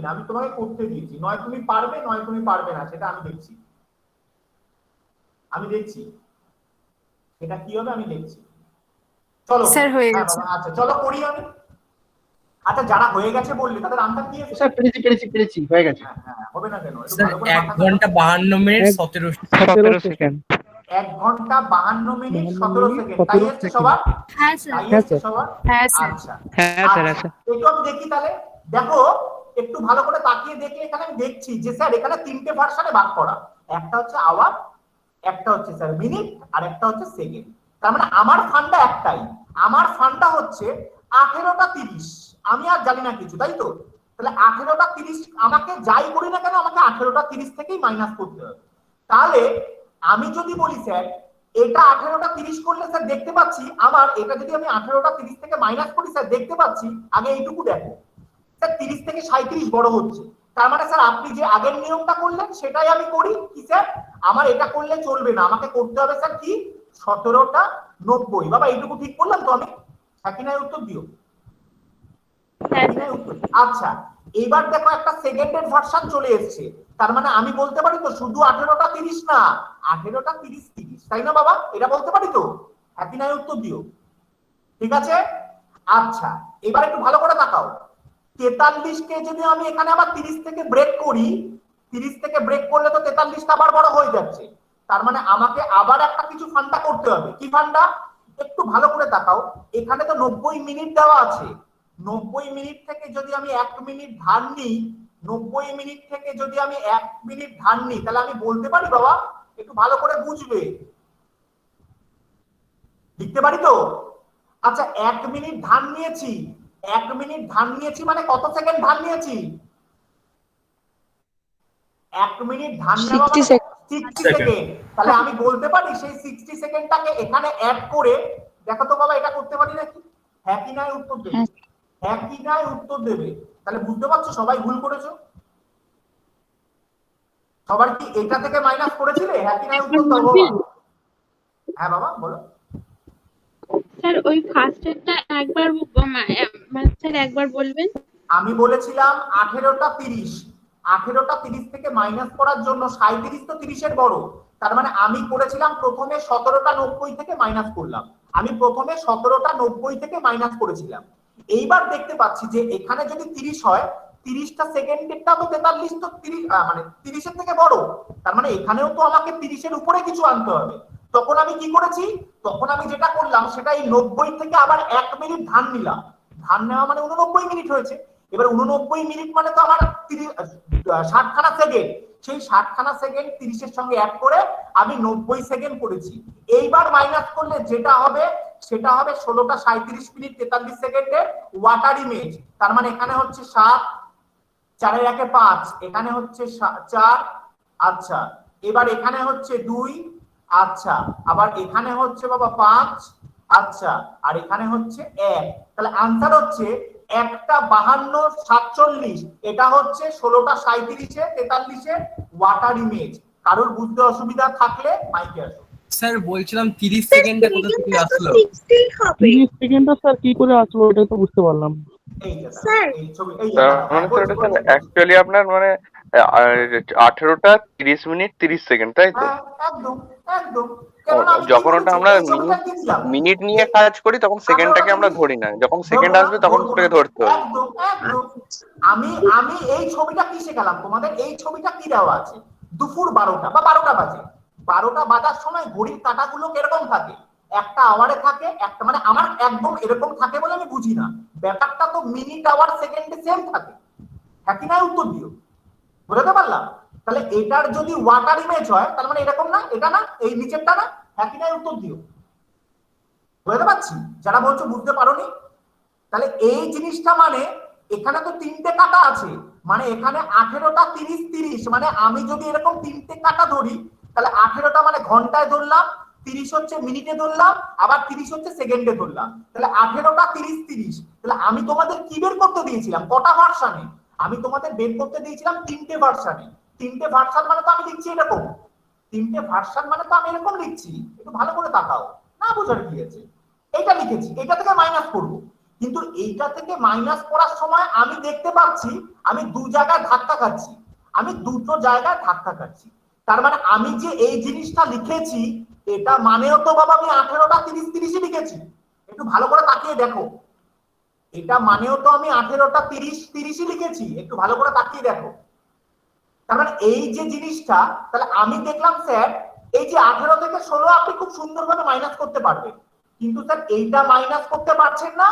না, আমি তোমাকে করতে দিয়েছি, নয় তুমি পারবে নয় তুমি পারবে না, সেটা আমি দেখছি এটা কি হবে আমি দেখছি। চলো স্যার হয়ে গেছে। আচ্ছা চলো করি আমি। আচ্ছা যারা হয়ে গেছে বললে তাদের আনসার কি আছে? স্যার পেরেছি হয়ে গেছে। হ্যাঁ হবে না কেন? একটু স্যার ভালো করে 1 ঘন্টা 52 মিনিট 17 17 সেকেন্ড। 1 ঘন্টা 52 মিনিট 17 সেকেন্ড, তাই এসছে সবার? হ্যাঁ স্যার। তাই এসছে সবার? হ্যাঁ স্যার। আচ্ছা হ্যাঁ স্যার আচ্ছা, স্যার একটু আমি দেখি তাহলে। দেখো একটু ভালো করে তাকিয়ে দেখলে এখানে আমি দেখছি যে স্যার এখানে 3টে ভার্সনে ভাগ করা, একটা হচ্ছে আওয়ার, একটা হচ্ছে স্যার মিনিট, আর একটা হচ্ছে সেকেন্ড। তার মানে আমার ফান্ডা একটাই, আমার ফান্ডা হচ্ছে 18টা 30। আমি আর জানি না কিছু, তাই তো? তাহলে 18টা 30 আমাকে যাই করি না কেন আমাকে 18টা 30 থেকেই মাইনাস করতে হবে। তাহলে আমি যদি বলি স্যার এটা 18টা 30 করলে স্যার দেখতে পাচ্ছি আমার, এটা যদি আমি 18টা 30 থেকে মাইনাস করি স্যার দেখতে পাচ্ছি আগে এইটুকু দেখো স্যার 30 থেকে 37 বড় হচ্ছে। তার মানে স্যার আপনি যে আগের নিয়মটা করলেন সেটাই আমি করি কি স্যার, আমার এটা করলে চলবে না, আমাকে করতে হবে স্যার কি 17টা 90। বাবা এইটুকু ঠিক করলাম তো আমি? হ্যাঁ কি না উত্তর দিও। আচ্ছা এবার দেখো একটা সেকেন্ডের ভার্সন চলে এসেছে, তার মানে আমি বলতে পারি তো শুধু 18টা 30 না, 18টা 30 30, তাই না বাবা? এটা বলতে পারি তো? হ্যাঁ কি না উত্তর দিও। ঠিক আছে, আচ্ছা এবার একটু ভালো করে তাকাও, 43 কে যদি আমি এখানে আবার 30 থেকে ব্রেক করি, 30 থেকে ব্রেক করলে তো 43টা আবার বড় হয়ে যাচ্ছে। তার মানে আমাকে আবার একটা কিছু ফান্ডা করতে হবে। কি ফান্ডা? একটু ভালো করে তাকাও, এখানে তো 90 মিনিট দেওয়া আছে, 90 মিনিট থেকে যদি আমি 1 মিনিট ধার নিই, 90 মিনিট থেকে যদি আমি 1 মিনিট ধার নিই, তাহলে আমি বলতে পারি বাবা, একটু ভালো করে বুঝবে, লিখতে পারি তো? আচ্ছা 1 মিনিট ধার নিয়েছি, 1 মিনিট ধার নিয়েছি মানে কত সেকেন্ড ধার নিয়েছি? 1 মিনিট ধার নেওয়া মানে 60 সেকেন্ড। তাহলে আমি বলতে পারি সেই 60 সেকেন্ডটাকে এখানে অ্যাড করে, দেখো তো বাবা এটা করতে পারি নাকি? হ্যাঁ কি না উত্তর দেবে? হ্যাঁ কি না উত্তর দেবে? তাহলে বুঝতে পারছো সবাই ভুল করেছো? সবার কি এটা থেকে মাইনাস করেছিলে? হ্যাঁ কি না উত্তর দাও বাবা। হ্যাঁ বাবা বলো। স্যার ওই ফার্স্টেরটা একবার স্যার একবার বলবেন। আমি বলেছিলাম 18টা 30, 18টা 30 থেকে মাইনাস করার জন্য 37 তো 30 এর বড়, তার মানে আমি করেছিলাম প্রথমে 17টা 90 থেকে মাইনাস করলাম, আমি প্রথমে 17টা 90 থেকে মাইনাস করেছিলাম। এইবার দেখতে পাচ্ছি যে এখানে যদি 30 হয়, 30টা সেকেন্ডেরটা তো 43 তো 30 মানে 30 এর থেকে বড়, তার মানে এখানেও তো আমাকে 30 এর উপরে কিছু আনতে হবে। তখন আমি কি করেছি, তখন আমি যেটা করলাম সেটা এই 90 থেকে আবার 1 মিনিট ধার নিলাম, ধার নেওয়া মানে 89 মিনিট হয়েছে। এবার 89 মিনিট মানে তো আমার 60খানা সেকেন্ড, সেই 60খানা সেকেন্ড 30 এর সঙ্গে অ্যাড করে আমি 90 সেকেন্ড করেছি। এইবার মাইনাস করলে যেটা হবে সেটা হবে 16টা 37 মিনিট 43 সেকেন্ডের ওয়াটার ইমেজ। তার মানে এখানে হচ্ছে 7, 4 এর 1 5, এখানে হচ্ছে 4, আচ্ছা এবার এখানে হচ্ছে 2, আচ্ছা আবার এখানে হচ্ছে বাবা 5, আচ্ছা আর এখানে হচ্ছে 1। তাহলে आंसर হচ্ছে 1টা 52 47, এটা হচ্ছে 16টা 37 এ 43 এ ওয়াটার ইমেজ। কারোর বুঝতে অসুবিধা থাকলে মাইকে আসো। স্যার বলছিলাম 30 সেকেন্ডে কোথা থেকে আসলো? 30 সেকেন্ডটা স্যার কি করে আসলো ওটাই তো বুঝতে পারলাম। এই যে স্যার এই ছবি এই মানে স্যার এটা স্যার অ্যাকচুয়ালি আপনার মানে 18টা 30 মিনিট 30 সেকেন্ড, তাই তো? একদম একদম। যখন ওটা আমরা মিনিট নিয়ে কাজ করি তখন সেকেন্ডটাকে আমরা ধরি না, যখন সেকেন্ড আসবে তখন ওটাকে ধরতে হবে। একদম একদম। আমি এই ছবিটা কি শেখালাম তোমাদের? এই ছবিটা কি দেওয়া আছে? দুপুর 12টা বা 12টা বাজে, 12টা বাজার সময় ঘড়ির কাঁটাগুলো কিরকম থাকে? একটা আওয়ারে থাকে, একটা মানে আমার একদম এরকম থাকে বলে আমি বুঝি না, ব্যাপারটা তো মিনিট আওয়ার সেকেন্ডে সেম থাকে। হ্যাঁ কি না উত্তর দিও, বুঝতে পারলাম? তাহলে এটার যদি ওয়াটার ইমেজ হয় তার মানে এরকম না, এটা না, এই নিচেরটা না। হ্যাঁ কি না উত্তর দিও, বুঝতে পারছি? যারা বলছো বুঝতে পারোনি, তাহলে এই জিনিসটা মানে এখানে তো 3টে কাটা আছে, মানে এখানে 18টা 30 30, মানে আমি যদি এরকম 3টে কাটা ধরি তাহলে 18টা মানে ঘন্টায় ধরলাম, 30 হচ্ছে মিনিটে ধরলাম, আবার 30 হচ্ছে সেকেন্ডে ধরলাম, তাহলে 18টা 30 30। তাহলে আমি তোমাদের কি বের করতে দিয়েছিলাম? কটা ভার্সনে? আমি তোমাদের বের করতে দিয়েছিলাম 3টে ভার্সনে। 3টে ভার্সন মানে তো আমি লিখছি এরকম, 3টে ভার্সন মানে তো আমি এরকম লিখছি, একটু ভালো করে তাকাও, না বোঝার কি আছে? এইটা লিখেছি, এটা থেকে মাইনাস করব, কিন্তু এইটা থেকে মাইনাস করার সময় আমি দেখতে পাচ্ছি আমি দু জায়গায় ধাক্কা খাচ্ছি, আমি দুটো জায়গায় ধাক্কা খাচ্ছি। তার মানে আমি যে এই জিনিসটা লিখেছি এটা মানেও তো বাবা আমি 18টা 30 30 লিখেছি, একটু ভালো করে তাকিয়ে দেখো, এটা মানেও তো আমি 18টা 30 30 লিখেছি, একটু ভালো করে তাকিয়ে দেখো। তার মানে এই যে জিনিসটা, তাহলে আমি দেখলাম স্যার এই যে 18 থেকে 16 আপনি খুব সুন্দরভাবে মাইনাস করতে পারবেন, কিন্তু স্যার এইটা মাইনাস করতে পারছেন না,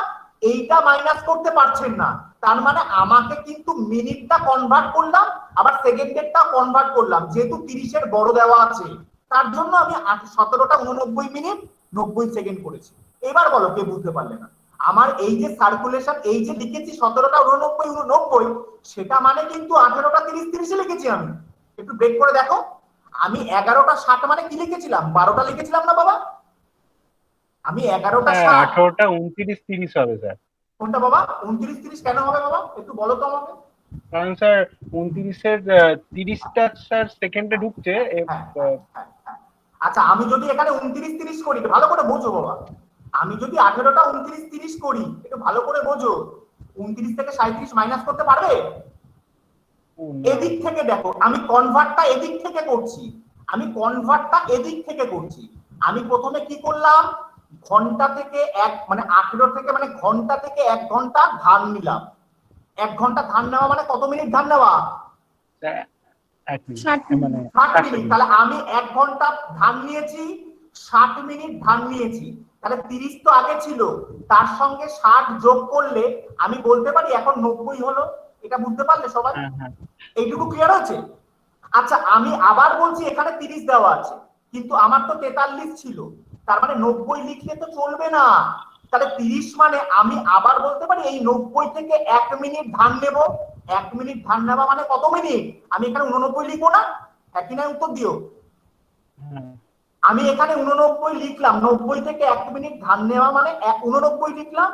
এইটা মাইনাস করতে পারছেন না। তার মানে আমাকে কিন্তু মিনিটটা কনভার্ট করলাম, আবার সেকেন্ডেরটা কনভার্ট করলাম, যেহেতু 30 এর বড় দেওয়া আছে তার জন্য আমি 17টা 89 মিনিট 90 সেকেন্ড করেছি। এবার বলো কে বুঝতে পারলে না? আমার এই যে সার্কুলেশন, এই যে লিখেছি 17টা 89 90, সেটা মানে কিন্তু 18টা 30 30 লিখেছি আমি। একটু ব্রেক করে দেখো, আমি 11টা 60 মানে কি লিখেছিলাম? 12টা লিখেছিলাম না বাবা? আমি 11টা 60, 18টা 29 30 হবে স্যার। কোনটা বাবা? 29 30 কেন হবে বাবা? একটু বলো তো আমাকে। কারণ স্যার 29-এর 30টা স্যার সেকেন্ডে ঢুকছে। আচ্ছা আমি যদি এখানে 29 30 করি, ভালো করে বোঝো বাবা, আমি যদি 18টা 29 30 করি, একটু ভালো করে বোঝো, 29 থেকে 37 মাইনাস করতে পারবে? এদিক থেকে দেখো, আমি কনভার্টটা এদিক থেকে করছি, আমি কনভার্টটা এদিক থেকে করছি। আমি প্রথমে কি করলাম, ঘন্টা থেকে এক মানে 18 থেকে মানে ঘন্টা থেকে 1 ঘন্টা ধার নিলাম। 1 ঘন্টা ধার নেওয়া মানে কত মিনিট ধার নেওয়া? 60 মিনিট। তাহলে আমি 1 ঘন্টা ধার নিয়েছি, 60 মিনিট ধার নিয়েছি, তাহলে 30 তো আগে ছিল, তার সঙ্গে 60 যোগ করলে আমি বলতে পারি এখন 90 হলো। এটা বুঝতে পারলে সবাই? এইটুকু ক্লিয়ার হচ্ছে? আচ্ছা আমি আবার বলছি, এখানে 30 দেওয়া আছে কিন্তু আমার তো 43 ছিল, তার মানে 90 লিখলে তো চলবে না, তাহলে 30 মানে আমি আবার বলতে পারি এই 90 থেকে 1 মিনিট ধার নেব। 1 মিনিট ধার নেওয়া মানে কত মিনিট? আমি এখানে 89 লিখবো না? একই না উত্তর দিও। আমি এখানে 89 লিখলাম, 90 থেকে 1 মিনিট ধার নেওয়া মানে 89 লিখলাম,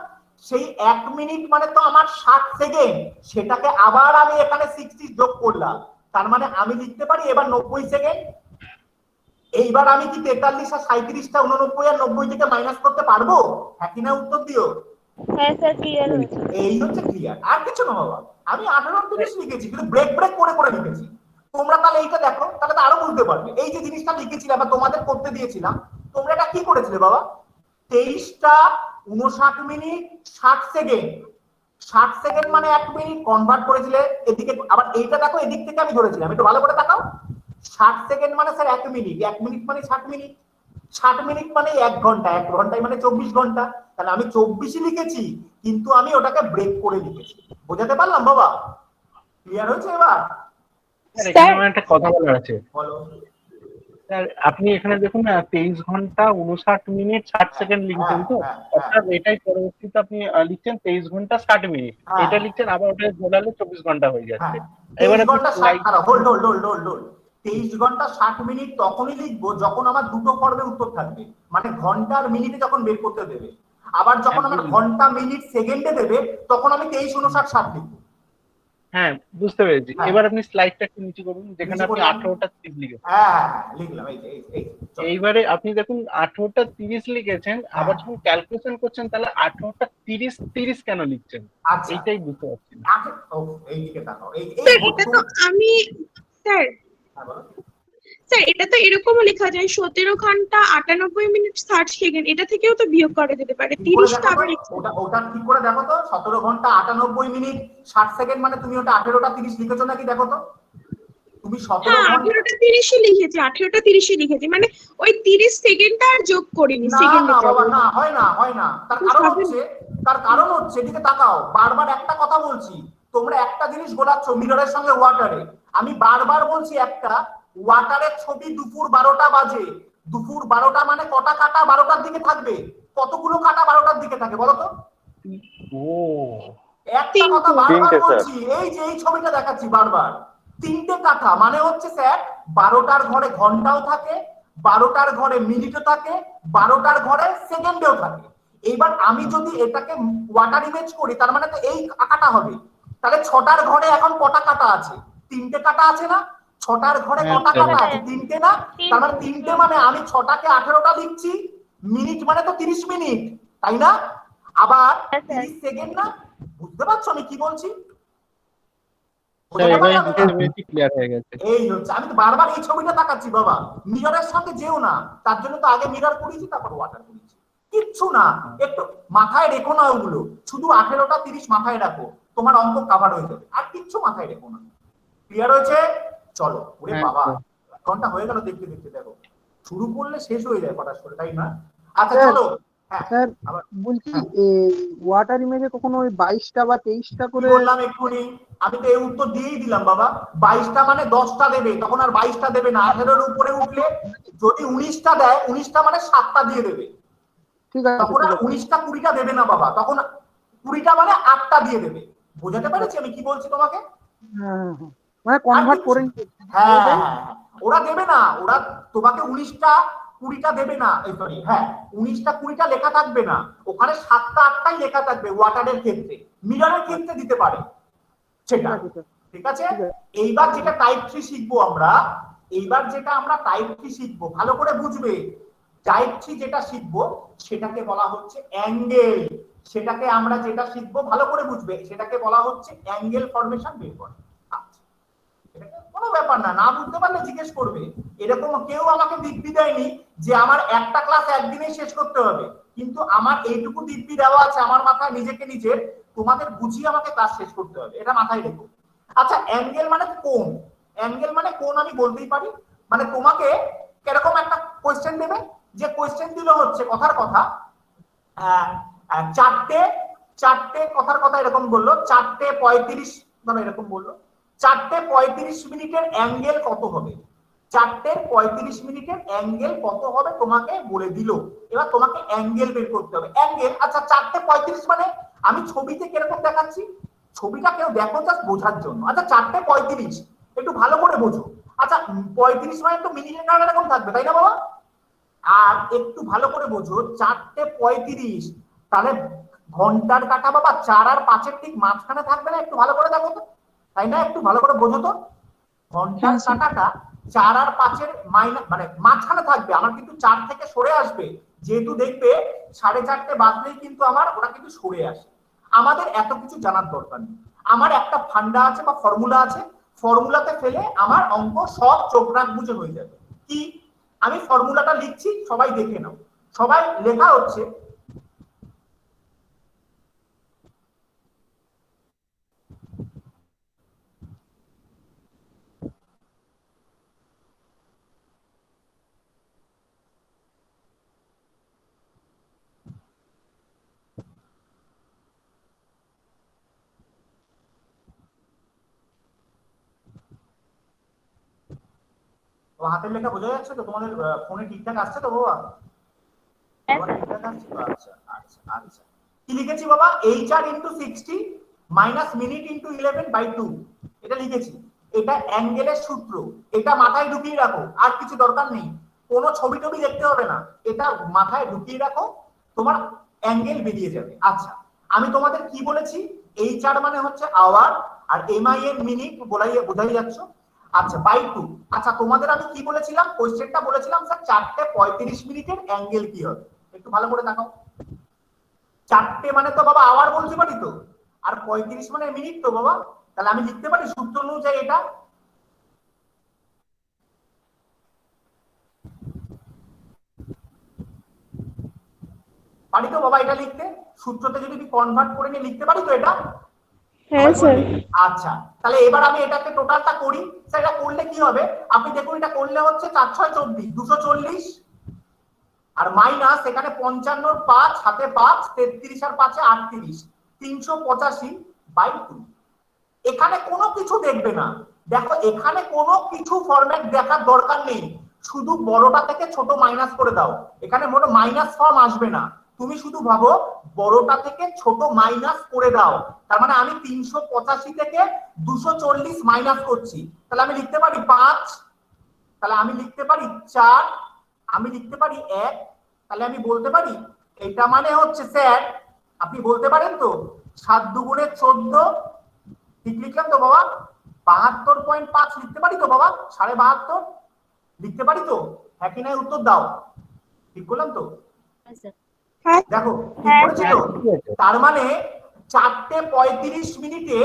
সেই 1 মিনিট মানে তো আমার 60 সেকেন্ড, সেটাকে আবার আমি এখানে 60 যোগ করলাম, তার মানে আমি লিখতে পারি এবার 90 সেকেন্ড। এইবার আমি কি 43 আর 37টা 89 আর 90 থেকে মাইনাস করতে পারবো? একই না উত্তর দিও। হ্যাঁ স্যার ক্লিয়ার হয়েছে। এই হচ্ছে ক্লিয়ার, আর কিছু না বাবা। আমি 18 30 লিখেছি কিন্তু ব্রেক ব্রেক করে করে লিখেছি। তোমরা তাহলে এইটা দেখো, তাহলে তো আরো বুঝতে পারবে। এই যে জিনিসটা লিখেছিলাম বা তোমাদের করতে দিয়েছিলাম, তোমরা এটা কি করেছিলে বাবা? 23টা 59 মিনিট 60 সেকেন্ড, 60 সেকেন্ড মানে 1 মিনিট কনভার্ট করেছিলে এদিকে। আবার এইটা দেখো, এদিক থেকে আমি ধরেছিলাম, একটু ভালো করে তাকাও। 60 সেকেন্ড মানে স্যার 1 মিনিট, 1 মিনিট মানে 60 মিনিট, 60 মিনিট মানে 1 ঘন্টা, 1 ঘন্টায় মানে 24 ঘন্টা। তাহলে আমি 24ই লিখেছি কিন্তু আমি ওটাকে ব্রেক করে লিখেছি। বোঝাতে পারলাম বাবা? ক্লিয়ার হয়েছে এবার? স্যার এখানে আমার একটা কথা বলার আছে। বলো স্যার আপনি এখানে দেখুন না 23 ঘন্টা 59 মিনিট 60 সেকেন্ড লিখছেন, তো অর্থাৎ এটাই পরবর্তীতে আপনি লিখছেন 23 ঘন্টা 60 মিনিট, এটা লিখছেন, আবার ওটা বদলালে 24 ঘন্টা হয়ে যাচ্ছে। এবারে 23 ঘন্টা 60 মিনিট তখনই লিখবো যখন আমার দুটো ফর্মে উত্তর থাকবে, মানে ঘন্টা আর মিনিটে যখন বের করতে দেবে। আবার যখন আমার ঘন্টা মিনিট সেকেন্ডে দেবে তখন আমি 23 59 60 লিখবো। হ্যাঁ বুঝতে পেরেছি। এবার আপনি স্লাইডটা একটু নিচে করুন, যেখানে আপনি 18টা 30 লিখেছেন। হ্যাঁ লিখলাম, এই এইবারে আপনি দেখুন 18টা 30 লিখেছেন, আবার যখন ক্যালকুলেশন করছেন তাহলে 18টা 30 30 কেন লিখছেন? এইটাই বুঝতে পারছি না। এইদিকে তাকাও, এটা তো আমি স্যার এটা তো এরকমও লেখা যায় 17 ঘন্টা 98 মিনিট 60 সেকেন্ড, এটা থেকেও তো বিয়োগ করা যেতে পারে। 30টা আবার ওটা ঠিক করে দেখো তো, 17 ঘন্টা 98 মিনিট 60 সেকেন্ড মানে তুমি ওটা 18টা 30 লিখেছো নাকি দেখো তো। তুমি 17 ঘন্টা 18টা 30ই লিখেছি, 18টা 30ই লিখেছি, মানে ওই 30 সেকেন্ডটা আর যোগ করিনি সেকেন্ডে। না বাবা না, হয় না। তার কারণ হচ্ছে এদিকে তাকাও, বারবার একটা কথা বলছি, তোমরা একটা জিনিস গোলাচ্ছ মিররের সঙ্গে ওয়াটারে। আমি বারবার বলছি একটা ওয়াটারের ছবি দুপুর 12টা বাজে, দুপুর 12টা মানে কটা কাটা 12টার দিকে থাকবে? কতগুলো কাটা 12টার দিকে থাকে বলো তো? একটা কথা বারবার বলছি, এই যে এই ছবিটা দেখাচ্ছি বারবার, 3টে কাঠা মানে হচ্ছে স্যার 12টার ঘরে ঘন্টাও থাকে, 12টার ঘরে মিনিটও থাকে, 12টার ঘরে সেকেন্ডেও থাকে। এইবার আমি যদি এটাকে ওয়াটার ইমেজ করি তার মানে তো এই কাটা হবে। তাহলে 6টার ঘরে এখন কটা কাটা আছে? 3টে কাটা আছে না? 6টার ঘরে কটা কাটা আছে? 3টে না? তার মানে 3টে মানে আমি 6টাকে 18টা লিখছি, মিনিট মানে তো 30 মিনিট, তাই না? আবার 30 সেকেন্ড না? বুঝতে পারছো আমি কি বলছি? এই হচ্ছে, আমি তো বারবার এই ছবিটা তাকাচ্ছি বাবা, মিররের সঙ্গে যেও না, তার জন্য তো আগে মিরর করেছি তারপর ওয়াটার করেছি। কিচ্ছু না, একটু মাথায় রেখো না ওগুলো, শুধু 18টা 30 মাথায় রাখো, তোমার অঙ্ক কভার হয়ে যাবে, আর কিচ্ছু মাথায় রেখো না। ক্লিয়ার হয়েছে? চলো ওরে বাবা, ঘন্টা হয়ে গেল দেখতে দেখতে, দেখো শুরু করলে শেষ হয়ে যায় হঠাৎ করে, তাই না? আচ্ছা চলো। হ্যাঁ স্যার আবার বলছি ওয়াটার ইমেজে কখনো ওই 22টা বা 23টা কি করে বললাম এক্ষুনি? আমি তো এই উত্তর দিয়েই দিলাম বাবা। 22টা মানে 10টা দেবে, তখন আর 22টা দেবে না। 18-এর উপরে উঠলে যদি 19টা দেয়, 19টা মানে 7টা দিয়ে দেবে। ঠিক আছে, তখন আর 19টা 20টা দেবে না বাবা, তখন 20টা মানে 8টা দিয়ে দেবে। বোঝাতে পেরেছি আমি কি বলছি তোমাকে? হ্যাঁ মানে কনভার্ট করে হ্যাঁ হ্যাঁ হ্যাঁ, ওরা দেবে না, ওরা তোমাকে 19টা 20টা দেবে না। সরি, হ্যাঁ 19টা 20টা লেখা থাকবে না, ওখানে 7টা 8টাই লেখা থাকবে। ওয়াটারের ক্ষেত্রে, মিররের ক্ষেত্রে দিতে পারে সেটা। ঠিক আছে, এইবার যেটা টাইপ 3 শিখবো আমরা, এইবার যেটা আমরা টাইপ 3 শিখবো, ভালো করে বুঝবে। টাইপ 3 যেটা শিখবো সেটাকে বলা হচ্ছে অ্যাঙ্গেল। সেটাকে আমরা যেটা শিখবো ভালো করে বুঝবে, সেটাকে বলা হচ্ছে অ্যাঙ্গেল ফরমেশন বের করা। কোনো ব্যাপার না, না বুঝতে পারলে জিজ্ঞেস করবে। এরকম কেউ আমাকে দিব্যি দেয়নি যে আমার একটা ক্লাস একদিনেই শেষ করতে হবে, কিন্তু আমার এইটুকু দিব্যি দেওয়া আছে আমার মাথায় নিজেকে নিজের, তোমাদের বুঝিয়ে আমাকে ক্লাস শেষ করতে হবে, এটা মাথায় রেখো। আচ্ছা, অ্যাঙ্গেল মানে কোণ। অ্যাঙ্গেল মানে কোণ আমি বলতেই পারি। মানে তোমাকে কিরকম একটা কোয়েশ্চেন দেবে, যে কোয়েশ্চেন দিল হচ্ছে কথার কথা চারটে কথার কথা এরকম বললো 4:35, মানে এরকম বললো 4:35 মিনিটের অ্যাঙ্গেল কত হবে। 4:35 মিনিটের অ্যাঙ্গেল কত হবে তোমাকে বলে দিল। এবার তোমাকে অ্যাঙ্গেল বের করতে হবে। অ্যাঙ্গেল, আচ্ছা 4:35 মানে আমি ছবিতে কিরকম দেখাচ্ছি, ছবিটা কেউ দেখো জাস্ট বোঝার জন্য। আচ্ছা 4:35 একটু ভালো করে বোঝো। আচ্ছা 35 মানে তো মিনিটের কারণে এরকম থাকবে, তাই না বাবা? আর একটু ভালো করে বোঝো, 4:35 তাহলে ঘন্টার কাটা বাবা 4 আর 5-এর ঠিক মাঝখানে থাকবে না? একটু ভালো করে দেখো তো, তাই না? একটু ভালো করে বোঝো তো, ঘন্টার কাটাটা 4 আর 5-এর মানে মাঝখানে থাকবে। আমার কিন্তু 4 থেকে সরে আসবে, যেহেতু দেখবে 4:30 বাজলেই কিন্তু আমার ওটা কিন্তু সরে আসে। আমাদের এত কিছু জানার দরকার নেই, আমার একটা ফান্ডা আছে বা ফর্মুলা আছে, ফর্মুলাতে ফেলে আমার অঙ্ক সব চোখ নাক বুঝে হয়ে যাবে। কি, আমি ফর্মুলাটা লিখছি, সবাই দেখে নাও। সবাই লেখা হচ্ছে হাতের লেখা বোঝা যাচ্ছে তো? তোমাদের ফোনে ঠিকঠাক আসছে তো বাবা? ঠিকঠাক আসছে তো? আচ্ছা আচ্ছা আচ্ছা, কি লিখেছি বাবা? HR × 60 মাইনাস মিনিট × 11/2, এটা লিখেছি। এটা অ্যাঙ্গেলের সূত্র, এটা মাথায় ঢুকিয়ে রাখো, আর কিছু দরকার নেই, কোনো ছবি টবি দেখতে হবে না, এটা মাথায় ঢুকিয়ে রাখো, তোমার অ্যাঙ্গেল বেরিয়ে যাবে। আচ্ছা, আমি তোমাদের কি বলেছি? HR মানে হচ্ছে আওয়ার, আর MI এর মিনিট বোঝাই যাচ্ছে। আচ্ছা বাই 2। আচ্ছা তোমাদের আমি কি বলেছিলাম, কোশ্চেনটা বলেছিলাম স্যার 4:35 মিনিটের অ্যাঙ্গেল কি হবে, একটু ভালো করে দেখাও। 4টে মানে তো বাবা আওয়ার বলতে পারি তো, আর 35 মানে মিনিট তো বাবা, তাহলে আমি লিখতে পারি সূত্র অনুযায়ী এটা। পারি তো বাবা এটা লিখতে? সূত্রতে যদি আমি কনভার্ট করে নিয়ে লিখতে পারি তো এটা? হ্যাঁ স্যার। আচ্ছা, তাহলে এবার আমি এটাকে টোটালটা করি। স্যার এটা করলে কি হবে? আপনি দেখুন, এটা করলে হচ্ছে 4×6 = 24, 240, আর মাইনাস এখানে 55 5 হাতে 5, 33 আর 5 38, 385/2। এখানে কোনো কিছু দেখবে না, দেখো এখানে কোনো কিছু ফরম্যাট দেখার দরকার নেই, শুধু বড়টা থেকে ছোট মাইনাস করে দাও। এখানে মোট মাইনাস ফর্ম আসবে না, তুমি শুধু ভাবো বড়টা থেকে ছোট মাইনাস করে দাও। তার মানে আমি 385 থেকে 240 মাইনাস করছি, তাহলে আমি লিখতে পারি 5, তাহলে আমি লিখতে পারি 4, আমি লিখতে পারি 1, তাহলে আমি বলতে পারি এটা মানে হচ্ছে স্যার, আপনি বলতে পারেন তো 7 × 2 = 14, ঠিক লিখলাম তো বাবা? 72.5 লিখতে পারি তো বাবা? 72.5 লিখতে পারি তো? হ্যাঁ কি না উত্তর দাও, ঠিক করলাম তো? দেখো ঠিক করেছি তো? তার মানে 4:35 মিনিটে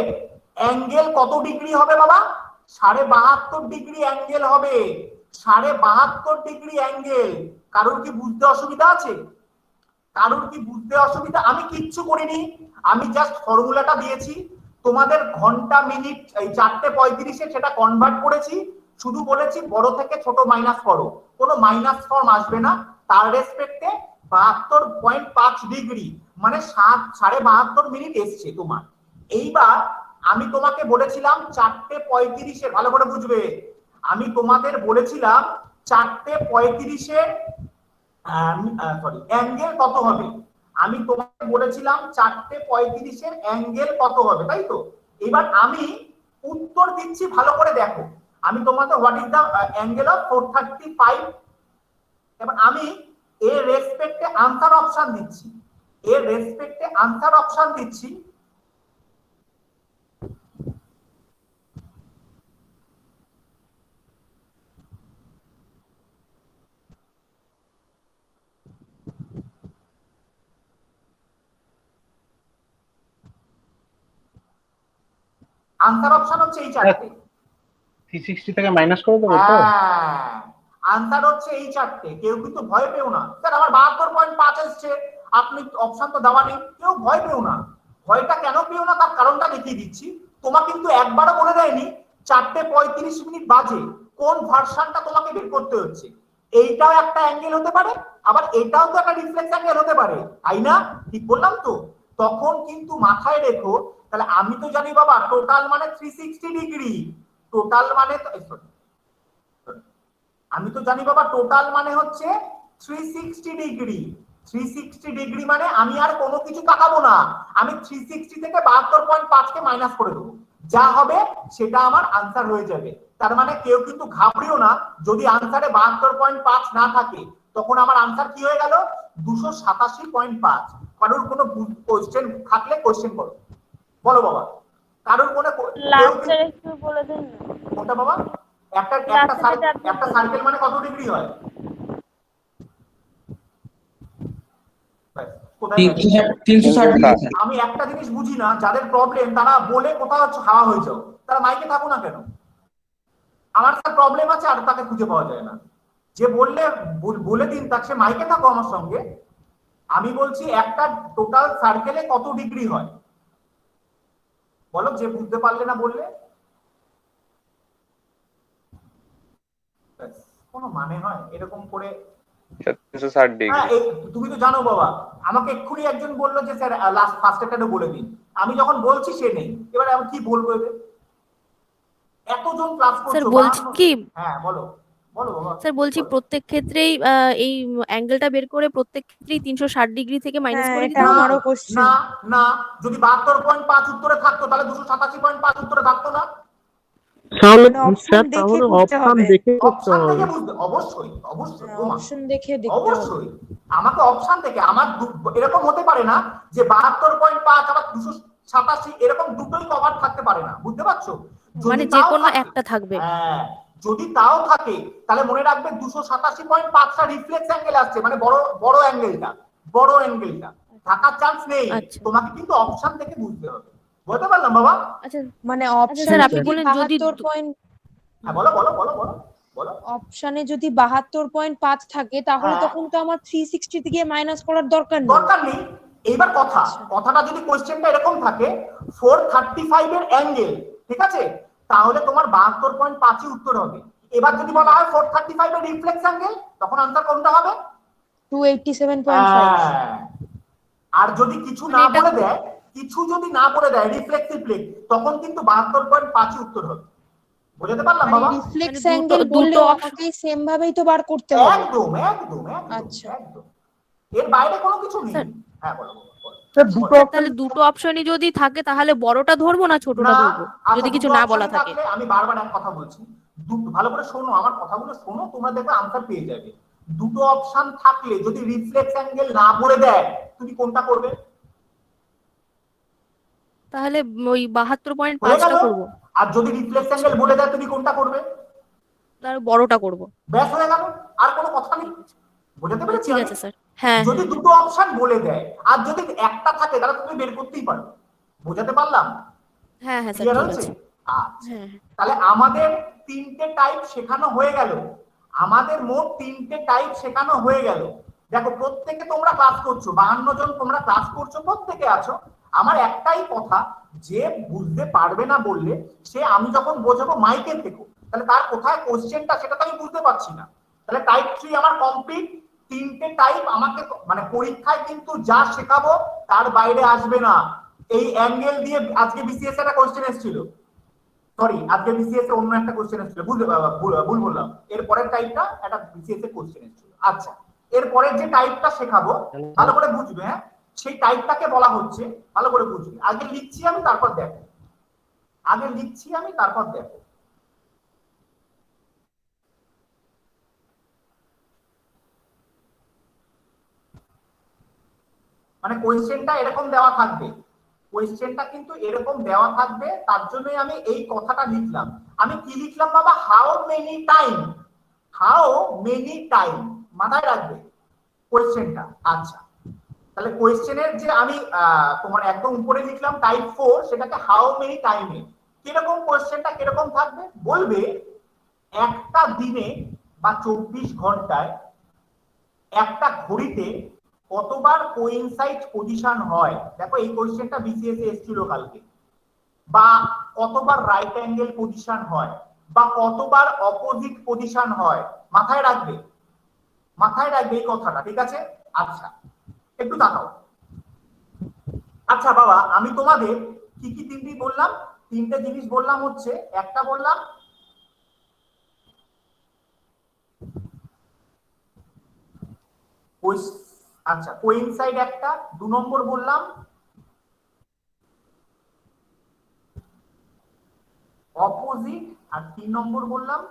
অ্যাঙ্গেল কত ডিগ্রি হবে বাবা? 72.5 ডিগ্রি অ্যাঙ্গেল হবে। 72.5 ডিগ্রি অ্যাঙ্গেল। কারোর কি বুঝতে অসুবিধা আছে? কারোর কি বুঝতে অসুবিধা? আমি কিচ্ছু করিনি, আমি জাস্ট ফর্মুলাটা দিয়েছি, তোমাদের ঘন্টা মিনিট এই 4:35-এ সেটা কনভার্ট করেছি, শুধু বলেছি বড় থেকে ছোট মাইনাস করো, কোনো মাইনাস ফর্ম আসবে না। তার রেসপেক্টে 72.5 ডিগ্রি মানে 72.5 মিনিট এসছে তোমার। এইবার আমি তোমাকে বলেছিলাম 4:35 ভালো করে বুঝবে, আমি তোমাদের বলেছিলাম 4:35 সরি অ্যাঙ্গেল কত হবে, আমি তোমাকে বলেছিলাম 4:35 অ্যাঙ্গেল কত হবে, তাই তো? এবার আমি উত্তর দিচ্ছি, ভালো করে দেখো। আমি তোমাদের what is the angle of 435, এবার আমি এর রেসপেক্টে আনসার অপশন দিচ্ছি, এর রেসপেক্টে আনসার অপশন দিচ্ছি। আনসার অপশন হচ্ছে এই চারটে। 360 থেকে মাইনাস করে দেবো তো? হ্যাঁ, আনসার হচ্ছে এই চারটে। কেউ কিন্তু ভয় পেও না, স্যার আমার 72.5 এসছে, আপনি অপশন তো দেওয়া নেই, কেউ ভয় পেও না। ভয়টা কেন পেও না তার কারণটা দেখিয়ে দিচ্ছি। তোমার কিন্তু একবারও বলে দেয়নি 4:35 বাজে কোন ভার্সনটা তোমাকে বের করতে হচ্ছে। এইটাও একটা অ্যাঙ্গেল হতে পারে, আবার এটাও তো একটা রিফ্লেক্স অ্যাঙ্গেল হতে পারে, তাই না? ঠিক বললাম তো? তখন কিন্তু মাথায় রেখো, তাহলে আমি তো জানি বাবা টোটাল মানে 360 ডিগ্রি, টোটাল মানে আমি তো জানি বাবা টোটাল মানে হচ্ছে 360 ডিগ্রি। 360 ডিগ্রি মানে আমি আর কোনো কিছু তাকাবো না, আমি 360 থেকে 72.5 কে মাইনাস করে দেবো, যা হবে সেটা আমার আনসার হয়ে যাবে। তার মানে কেউ কিন্তু ঘাবড়িও না, যদি আনসারে 72.5 না থাকে তখন আমার আনসার কি হয়ে গেল 287.5। কারোর কোনো কোশ্চেন থাকলে কোশ্চেন করো, বলো বাবা। কারোর কোনো একটু বলে দেন না কোনটা বাবা? একটা সার্কেল মানে কত ডিগ্রি হয়? আমি একটা জিনিস বুঝি না, যাদের প্রবলেম তারা বলে কোথাও হাওয়া হয়ে যাও, তারা মাইকে থাকো না কেন? আমার একটা প্রবলেম আছে আর তাকে খুঁজে পাওয়া যায় না, যে বললে বলে দিন তাকে সে মাইকে থাকো আমার সঙ্গে। আমি বলছি একটা টোটাল সার্কেলে কত ডিগ্রি হয় বলো, যে বুঝতে পারলে না বললে। কোনো মানে হয় এরকম করে? 360 ডিগ্রি। হ্যাঁ তুমি তো জানো বাবা, আমাকে এক্ষুনি একজন বললো যে স্যার লাস্ট ফার্স্ট একটা বলে দিন, আমি যখন বলছি সে নেই, এবারে আমি কি বলবো এদের? এতজন ক্লাস করছো। স্যার বলছি কি, হ্যাঁ বলো বলো বাবা। স্যার বলছি প্রত্যেক ক্ষেত্রেই এই অ্যাঙ্গেলটা বের করে প্রত্যেক ক্ষেত্রেই 360 ডিগ্রি থেকে মাইনাস করে দিতে হবে? আমারও কোশ্চেন। না না, যদি 72.5 উত্তরে থাকতো তাহলে 287.5 উত্তরে থাকতো না। তাহলে অপশন দেখে করতে হবে, অপশন দেখে বুঝতে, অবশ্যই অবশ্যই অপশন দেখে দেখতে হবে। অবশ্যই আমাকে অপশন থেকে, আমার এরকম হতে পারে না যে 72.5 আবার 287 এরকম দুটোই কভার থাকতে পারে না, বুঝতে পারছো? মানে যে কোনো একটা থাকবে। হ্যাঁ, যদি তাও থাকে তাহলে মনে রাখবে 287.5টা রিফ্লেক্স অ্যাঙ্গেল আসছে, মানে বড় অ্যাঙ্গেলটা, বড় অ্যাঙ্গেলটা থাকার চান্স নেই। তোমাকে কিন্তু অপশন থেকে বুঝতে হবে, বুঝতে পারলাম বাবা? আচ্ছা মানে অপশন স্যার আপনি বলেন যদি 72. হ্যাঁ বলো বলো বলো বলো বলো। অপশনে যদি 72.5 থাকে তাহলে তখন তো আমার 360 থেকে মাইনাস করার দরকার নেই। এইবার কথাটা যদি কোশ্চেনটা এরকম থাকে 435 এর অ্যাঙ্গেল, ঠিক আছে, তাহলে তোমার 72.5 উত্তর হবে। এবার যদি বলা হয় 435 এর রিফ্লেক্স অ্যাঙ্গেল, তখন আনসার কোনটা হবে? 287.5। আর যদি কিছু না বলে দেয়, কিছু যদি না বলে দেয় রিফ্লেক্সিভ প্লেট, তখন কিন্তু 72.5 উত্তর হবে। বুঝতে পারলাম বাবা? রিফ্লেক্স অ্যাঙ্গেল বললেও আমাকে সেম ভাবেই তো বার করতে হবে। একদম একদম আচ্ছা একদম, এর বাইরে কোনো কিছু নেই। হ্যাঁ বলো। তাহলে দুটো অপশনই যদি থাকে তাহলে বড়টা ধরবো না ছোটটা ধরবো, যদি কিছু না বলা থাকে? আমি বারবার এক কথা বলছি, ভালো করে শোনো, আমার কথাগুলো শোনো, তোমরা দেখবে আনসার পেয়ে যাবে। দুটো অপশন থাকলে যদি রিফ্লেক্স অ্যাঙ্গেল না বলে দেয়, তুমি কোনটা করবে? তাহলে ওই 72.5টা করব। আর যদি রিফ্লেক্স অ্যাঙ্গেল বলে দেয় তুমি কোনটা করবে? তাহলে বড়টা করব। ব্যাস হয়ে গেল, আর কোনো কথা নেই। বুঝতে পেরেছি? ঠিক আছে স্যার। হ্যাঁ, যদি দুটো অপশন বলে দেয় আর যদি একটা থাকে তাহলে তুমি বের করতেই পারো। বুঝাতে পারলাম? হ্যাঁ হ্যাঁ স্যার ঠিক আছে। আচ্ছা, তাহলে আমাদের তিনটে টাইপ শেখানো হয়ে গেল, আমাদের মোট তিনটে টাইপ শেখানো হয়ে গেল। দেখো প্রত্যেকে তোমরা ক্লাস করছো, 52 জন তোমরা ক্লাস করছো, প্রত্যেকে আছো। আমার একটাই কথা, যে বুঝতে পারবে না বললে সে আমি যখন বোঝাবো মাইকে থেকো, তাহলে তার কোথায় কোশ্চেনটা সেটা তো আমি বুঝতে পারছি না। তাহলে টাইপ 3 আমার কমপ্লিট। 3টে টাইপ আমাকে মানে পরীক্ষায় কিন্তু যা শেখাবো তার বাইরে আসবে না। এই অ্যাঙ্গেল দিয়ে আজকে বিসিএস একটা কোশ্চেন এসেছিল, সরি আজকে বিসিএস এর অন্য একটা কোশ্চেন এসেছিল, ভুল বললাম। এর পরের টাইপটা একটা বিসিএস এর কোশ্চেন এসেছিল। আচ্ছা, এর পরের যে টাইপটা শেখাবো ভালো করে বুঝবে, হ্যাঁ সেই টাইপটাকে বলা হচ্ছে, ভালো করে বুঝবে। আগে লিখছি আমি তারপর দেখো, আগে লিখছি আমি তারপর দেখো। মানে কোয়েশ্চেনটা এরকম দেওয়া থাকবে, কোয়েশ্চেনটা কিন্তু এরকম দেওয়া থাকবে, তার জন্যই আমি এই কথাটা লিখলাম। আমি কি লিখলাম বাবা? How many time, how many time, মাথায় রাখবে কোয়েশ্চেনটা। আচ্ছা, তাহলে কোয়েশ্চেনের যে আমি তোমার একদম উপরে লিখলাম টাইপ 4, সেটাকে হাউ মেনি টাইমে। কিরকম কোয়েশ্চেনটা কিরকম থাকবে বলবে, একটা দিনে বা 24 ঘন্টায় একটা ঘড়িতে কতবার কোইনসাইড পজিশন হয়। দেখো এই কোশ্চেনটা বিসিএস এ এসেছিল কালকে। বা কতবার রাইট অ্যাঙ্গেল পজিশন হয়, বা কতবার অপোজিট পজিশন হয়। মাথায় রাখবে, মাথায় রাখবে এই কথাটা, ঠিক আছে? আচ্ছা একটু তাকাও। আচ্ছা বাবা, আমি তোমাদের কি কি তিনটে জিনিস বললাম হচ্ছে, একটা বললাম আচ্ছা কোইনসাইড একটা, 2 নম্বর বললাম অপোজিট, আর 3 নম্বর বললাম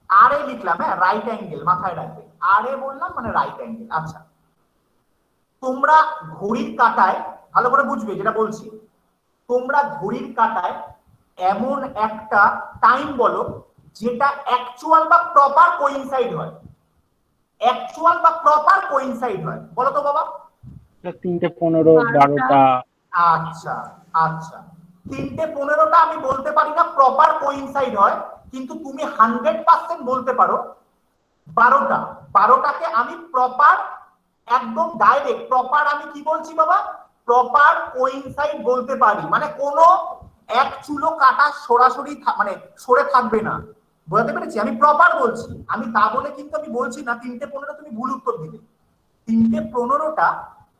আর এ লিখলাম, হ্যাঁ রাইট অ্যাঙ্গেল, মাথায় রাখবে আর এ বললাম মানে রাইট অ্যাঙ্গেল। আচ্ছা তোমরা ঘড়ির কাঁটায়, ভালো করে বুঝবে যেটা বলছি, তোমরা ঘড়ির কাঁটায় এমন একটা টাইম বলো যেটা অ্যাকচুয়াল বা প্রপার কোইনসাইড হয়, অ্যাকচুয়াল বা প্রপার কোইনসাইড হয়, বলো তো বাবা। 3টে 15, 12টা। আচ্ছা আচ্ছা, 3টে 15টা আমি বলতে পারি না প্রপার কোইনসাইড হয়, কিন্তু তুমি 100% বলতে পারো 12টাকে আমি প্রপার, একদম ডাইরেক্ট প্রপার, আমি কি বলছি বাবা? প্রপার কোইনসাইড বলতে পারি, মানে কোনো এক চুলো কাটা সরাসরি মানে সরে থাকবে না। বুঝতে পেরেছি? আমি প্রপার বলছি, আমি তা বলে কিন্তু আমি বলছি না 3টে 15 তুমি ভুল উত্তর দিবে। 3টে 15টা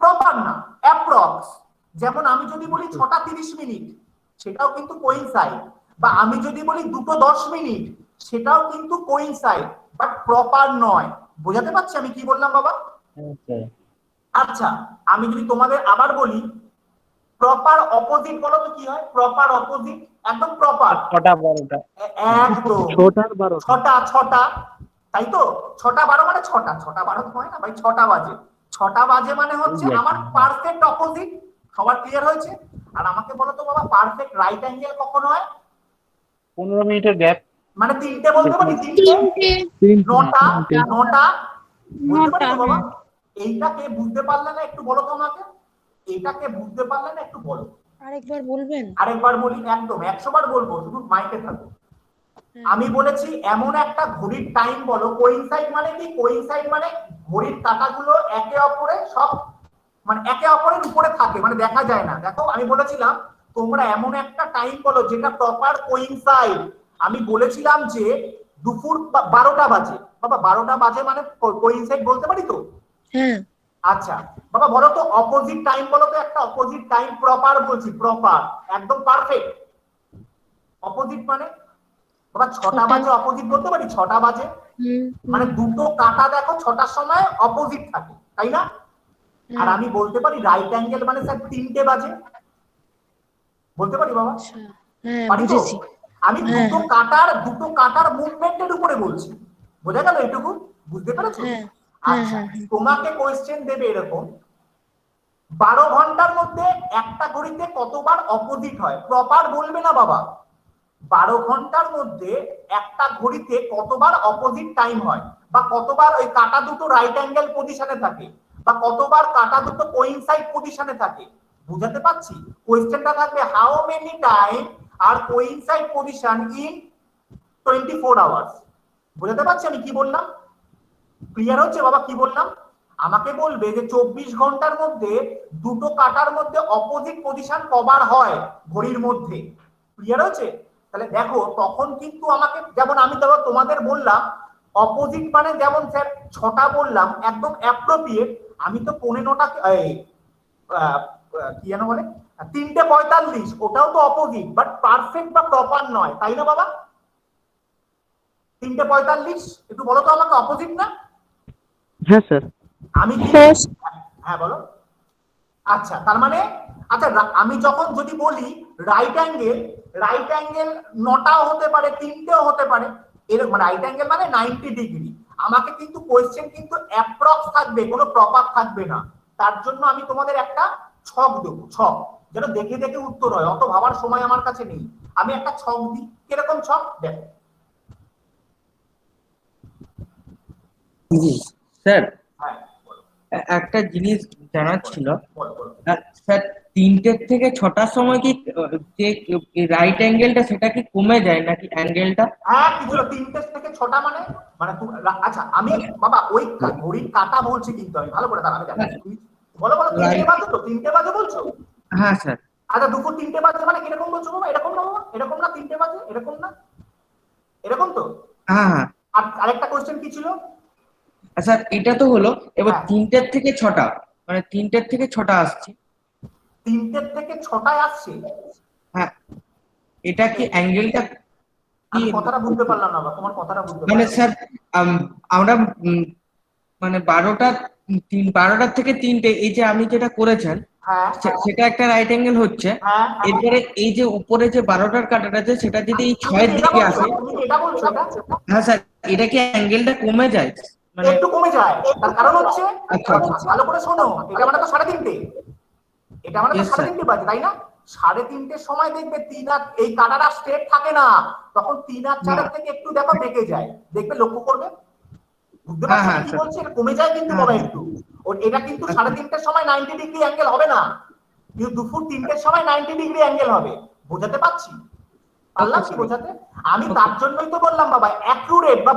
প্রপার না, অ্যাপ্রক্স। যেমন আমি যদি বলি 6টা 30 মিনিট, সেটাও কিন্তু কোইনসাইড, বা আমি যদি বলি 2টো 10 মিনিট, সেটাও কিন্তু কোইনসাইড, বাট প্রপার নয়। বোঝাতে পারছি আমি কি বললাম বাবা? আচ্ছা আমি যদি তোমাদের আবার বলি প্রপার অপোজিট, বলো তো কি হয়? প্রপার অপোজিট একদম প্রপার 6টা 12টা, একদম 6টা 12টা, 6টা, তাই তো? 6টা 12 মানে 6টা 12 হয় না ভাই, 6টা বাজে। 6টা বাজে মানে হচ্ছে আমার পারফেক্ট অপোজিট। সবার ক্লিয়ার হয়েছে? আর আমাকে বলো তো বাবা, পারফেক্ট রাইট অ্যাঙ্গেল কখন হয়? 15 মিনিটের গ্যাপ, মানে 3টে বলতে পারি, 3টে 9টা বলতে পারি তো বাবা। এইটাকে বুঝতে পারলে না একটু বলো তো আমাকে, এইটাকে বুঝতে পারলে না একটু বলো। আরেকবার বলবেন? আরেকবার বলি, একদম 100 বার বলবো, শুধু মাইকে থাকো। আমি বলেছি এমন একটা ঘড়ির টাইম বলো, কোইনসাইড মানে কি? কোইনসাইড মানে ঘড়ির কাঁটাগুলো একে অপরে সব মানে একে অপরের উপরে থাকে, মানে দেখা যায় না। দেখো আমি বলেছিলাম তোমরা এমন একটা টাইম বলো যেটা প্রপার কোইনসাইড। আমি বলেছিলাম যে দুপুর 12টা বাজে, বাবা 12টা বাজে মানে কোইনসাইড বলতে পারি তো? হ্যাঁ। আচ্ছা বাবা বলো তো অপোজিট টাইম বলো তো, একটা অপোজিট টাইম। প্রপার বলছি, প্রপার একদম পারফেক্ট। অপোজিট মানে বাবা 6টা বাজে অপোজিট বলতে পারি? 6টা বাজে মানে দুটো কাঁটা দেখো 6টার সময় অপোজিট থাকে, তাই না? আর আমি বলতে পারি রাইট অ্যাঙ্গেল মানে স্যার 3টে বাজে, বলতে পারি বাবা? হ্যাঁ পারি তো? বুঝেছি। আমি দুটো কাঁটার মুভমেন্টের উপরে বলছি। বোঝা গেল এটুকু? বুঝতে পেরেছো? আচ্ছা তোমাকে কোয়েশ্চেন দেবে এরকম, 12 ঘন্টার মধ্যে একটা ঘড়িতে কতবার অপোজিট হয়? প্রপার বলবে না বাবা। 12 ঘন্টার মধ্যে একটা ঘড়িতে কতবার অপোজিট টাইম হয়, বা কতবার ওই কাঁটা দুটো রাইট অ্যাঙ্গেল পজিশনে থাকে, বা কতবার কাঁটা দুটো কোইনসাইড পজিশনে থাকে। বুঝাতে পারছি? কোয়েশ্চেনটা থাকবে how many time are coincide position in 24 hours. বুঝাতে পারছি আমি কি বললাম? ক্লিয়ার হচ্ছে বাবা কি বললাম? আমাকে বলবে যে 24 ঘন্টার মধ্যে দুটো কাঁটার মধ্যে অপোজিট পজিশন কবার হয় ঘড়ির মধ্যে। ক্লিয়ার হচ্ছে? তাহলে দেখো তখন কিন্তু আমাকে, যেমন আমি ধরো তোমাদের বললাম অপোজিট মানে যেমন স্যার 6টা বললাম একদম অ্যাপ্রোপ্রিয়েট, আমি তো 15টা কি যেন বলে 3:45, ওটাও তো অপোজিট বাট পারফেক্ট বা প্রপার নয়, তাই না বাবা? 3:45 একটু বলো তো আমাকে, অপোজিট না? হ্যাঁ স্যার। আমি হ্যাঁ বলো। আচ্ছা তার মানে আচ্ছা আমি যখন যদি বলি রাইট অ্যাঙ্গেল 9টাও হতে পারে 3টেও হতে পারে, এরকম রাইট অ্যাঙ্গেল মানে 90 ডিগ্রি, আমাকে কিন্তু কোয়েশ্চেন কিন্তু অ্যাপ্রক্স থাকবে, কোনো প্রপার থাকবে না। তার জন্য আমি তোমাদের একটা ছক দেবো, ছক যেন দেখে দেখে উত্তর হয়, অত ভাবার সময় আমার কাছে নেই। আমি একটা ছক দিই, কিরকম ছক দেখো। স্যার হ্যাঁ একটা জিনিস জানার ছিল বলো বলো। স্যার, 3টে থেকে 6টার সময় কি যে রাইট অ্যাঙ্গেলটা সেটা কি কমে যায় নাকি অ্যাঙ্গেলটা? হ্যাঁ কিছুটা 3টে থেকে 6টা মানে মানে আচ্ছা আমি বাবা ওই ঘড়ির কাটা বলছি কিন্তু আমি ভালো করে, তার আমি জানি তুমি বলো বলো 3টে বাজে তো, 3টে বাজে বলছো? হ্যাঁ স্যার। আচ্ছা দুপুর 3টে বাজে মানে কিরকম বলছো বাবা? এরকম না বাবা, এরকম না 3টে বাজে, এরকম না, এরকম তো? হ্যাঁ হ্যাঁ। আর আরেকটা কোশ্চেন কি ছিল স্যার? এটা তো হলো, এবার হ্যাঁ। 3টের থেকে 6টা মানে 3টের থেকে 6টা আসছে। 3টের থেকে 6টায় আসছে? হ্যাঁ, এটা কি অ্যাঙ্গেলটা কি? আমি কথাটা বুঝতে পারলাম না বাবা, তোমার কথাটা বুঝতে মানে পারলাম। স্যার আমরা মানে 12টার থেকে 3টে এই যে আমি যেটা করেছেন হ্যাঁ সেটা একটা রাইট অ্যাঙ্গেল হচ্ছে। হ্যাঁ এরপরে এই যে উপরে যে 12টার কাটাটা আছে সেটা যদি এই 6এর দিকে আসে, তুমি কি এটা বলছো? এটা হ্যাঁ স্যার, এটা কি অ্যাঙ্গেলটা কমে যায়? মানে একটু কমে যায়, তার কারণ হচ্ছে ভালো করে শোনো, এটা মানে তো 3:30, এটা মানে তো 3:30 বাজে তাই না? 3:30-এর সময় দেখবে 3 আর এই কাটাটা স্ট্রেট থাকে না, তখন 3 আর 4 থেকে একটু দেখো বেঁকে যায়, দেখবে লক্ষ্য করবে, বুঝতে পারছো কি বলছি? এটা কমে যায় কিন্তু বাবা একটু। এটা কিন্তু 3:30-এর সময় 90 ডিগ্রি অ্যাঙ্গেল হবে না, কিন্তু দুপুর 3টের সময় 90 ডিগ্রি অ্যাঙ্গেল হবে, বোঝাতে পারছি? পারলাম কি বোঝাতে? আমি তার জন্যই তো বললাম বাবা অ্যাকুরেট বা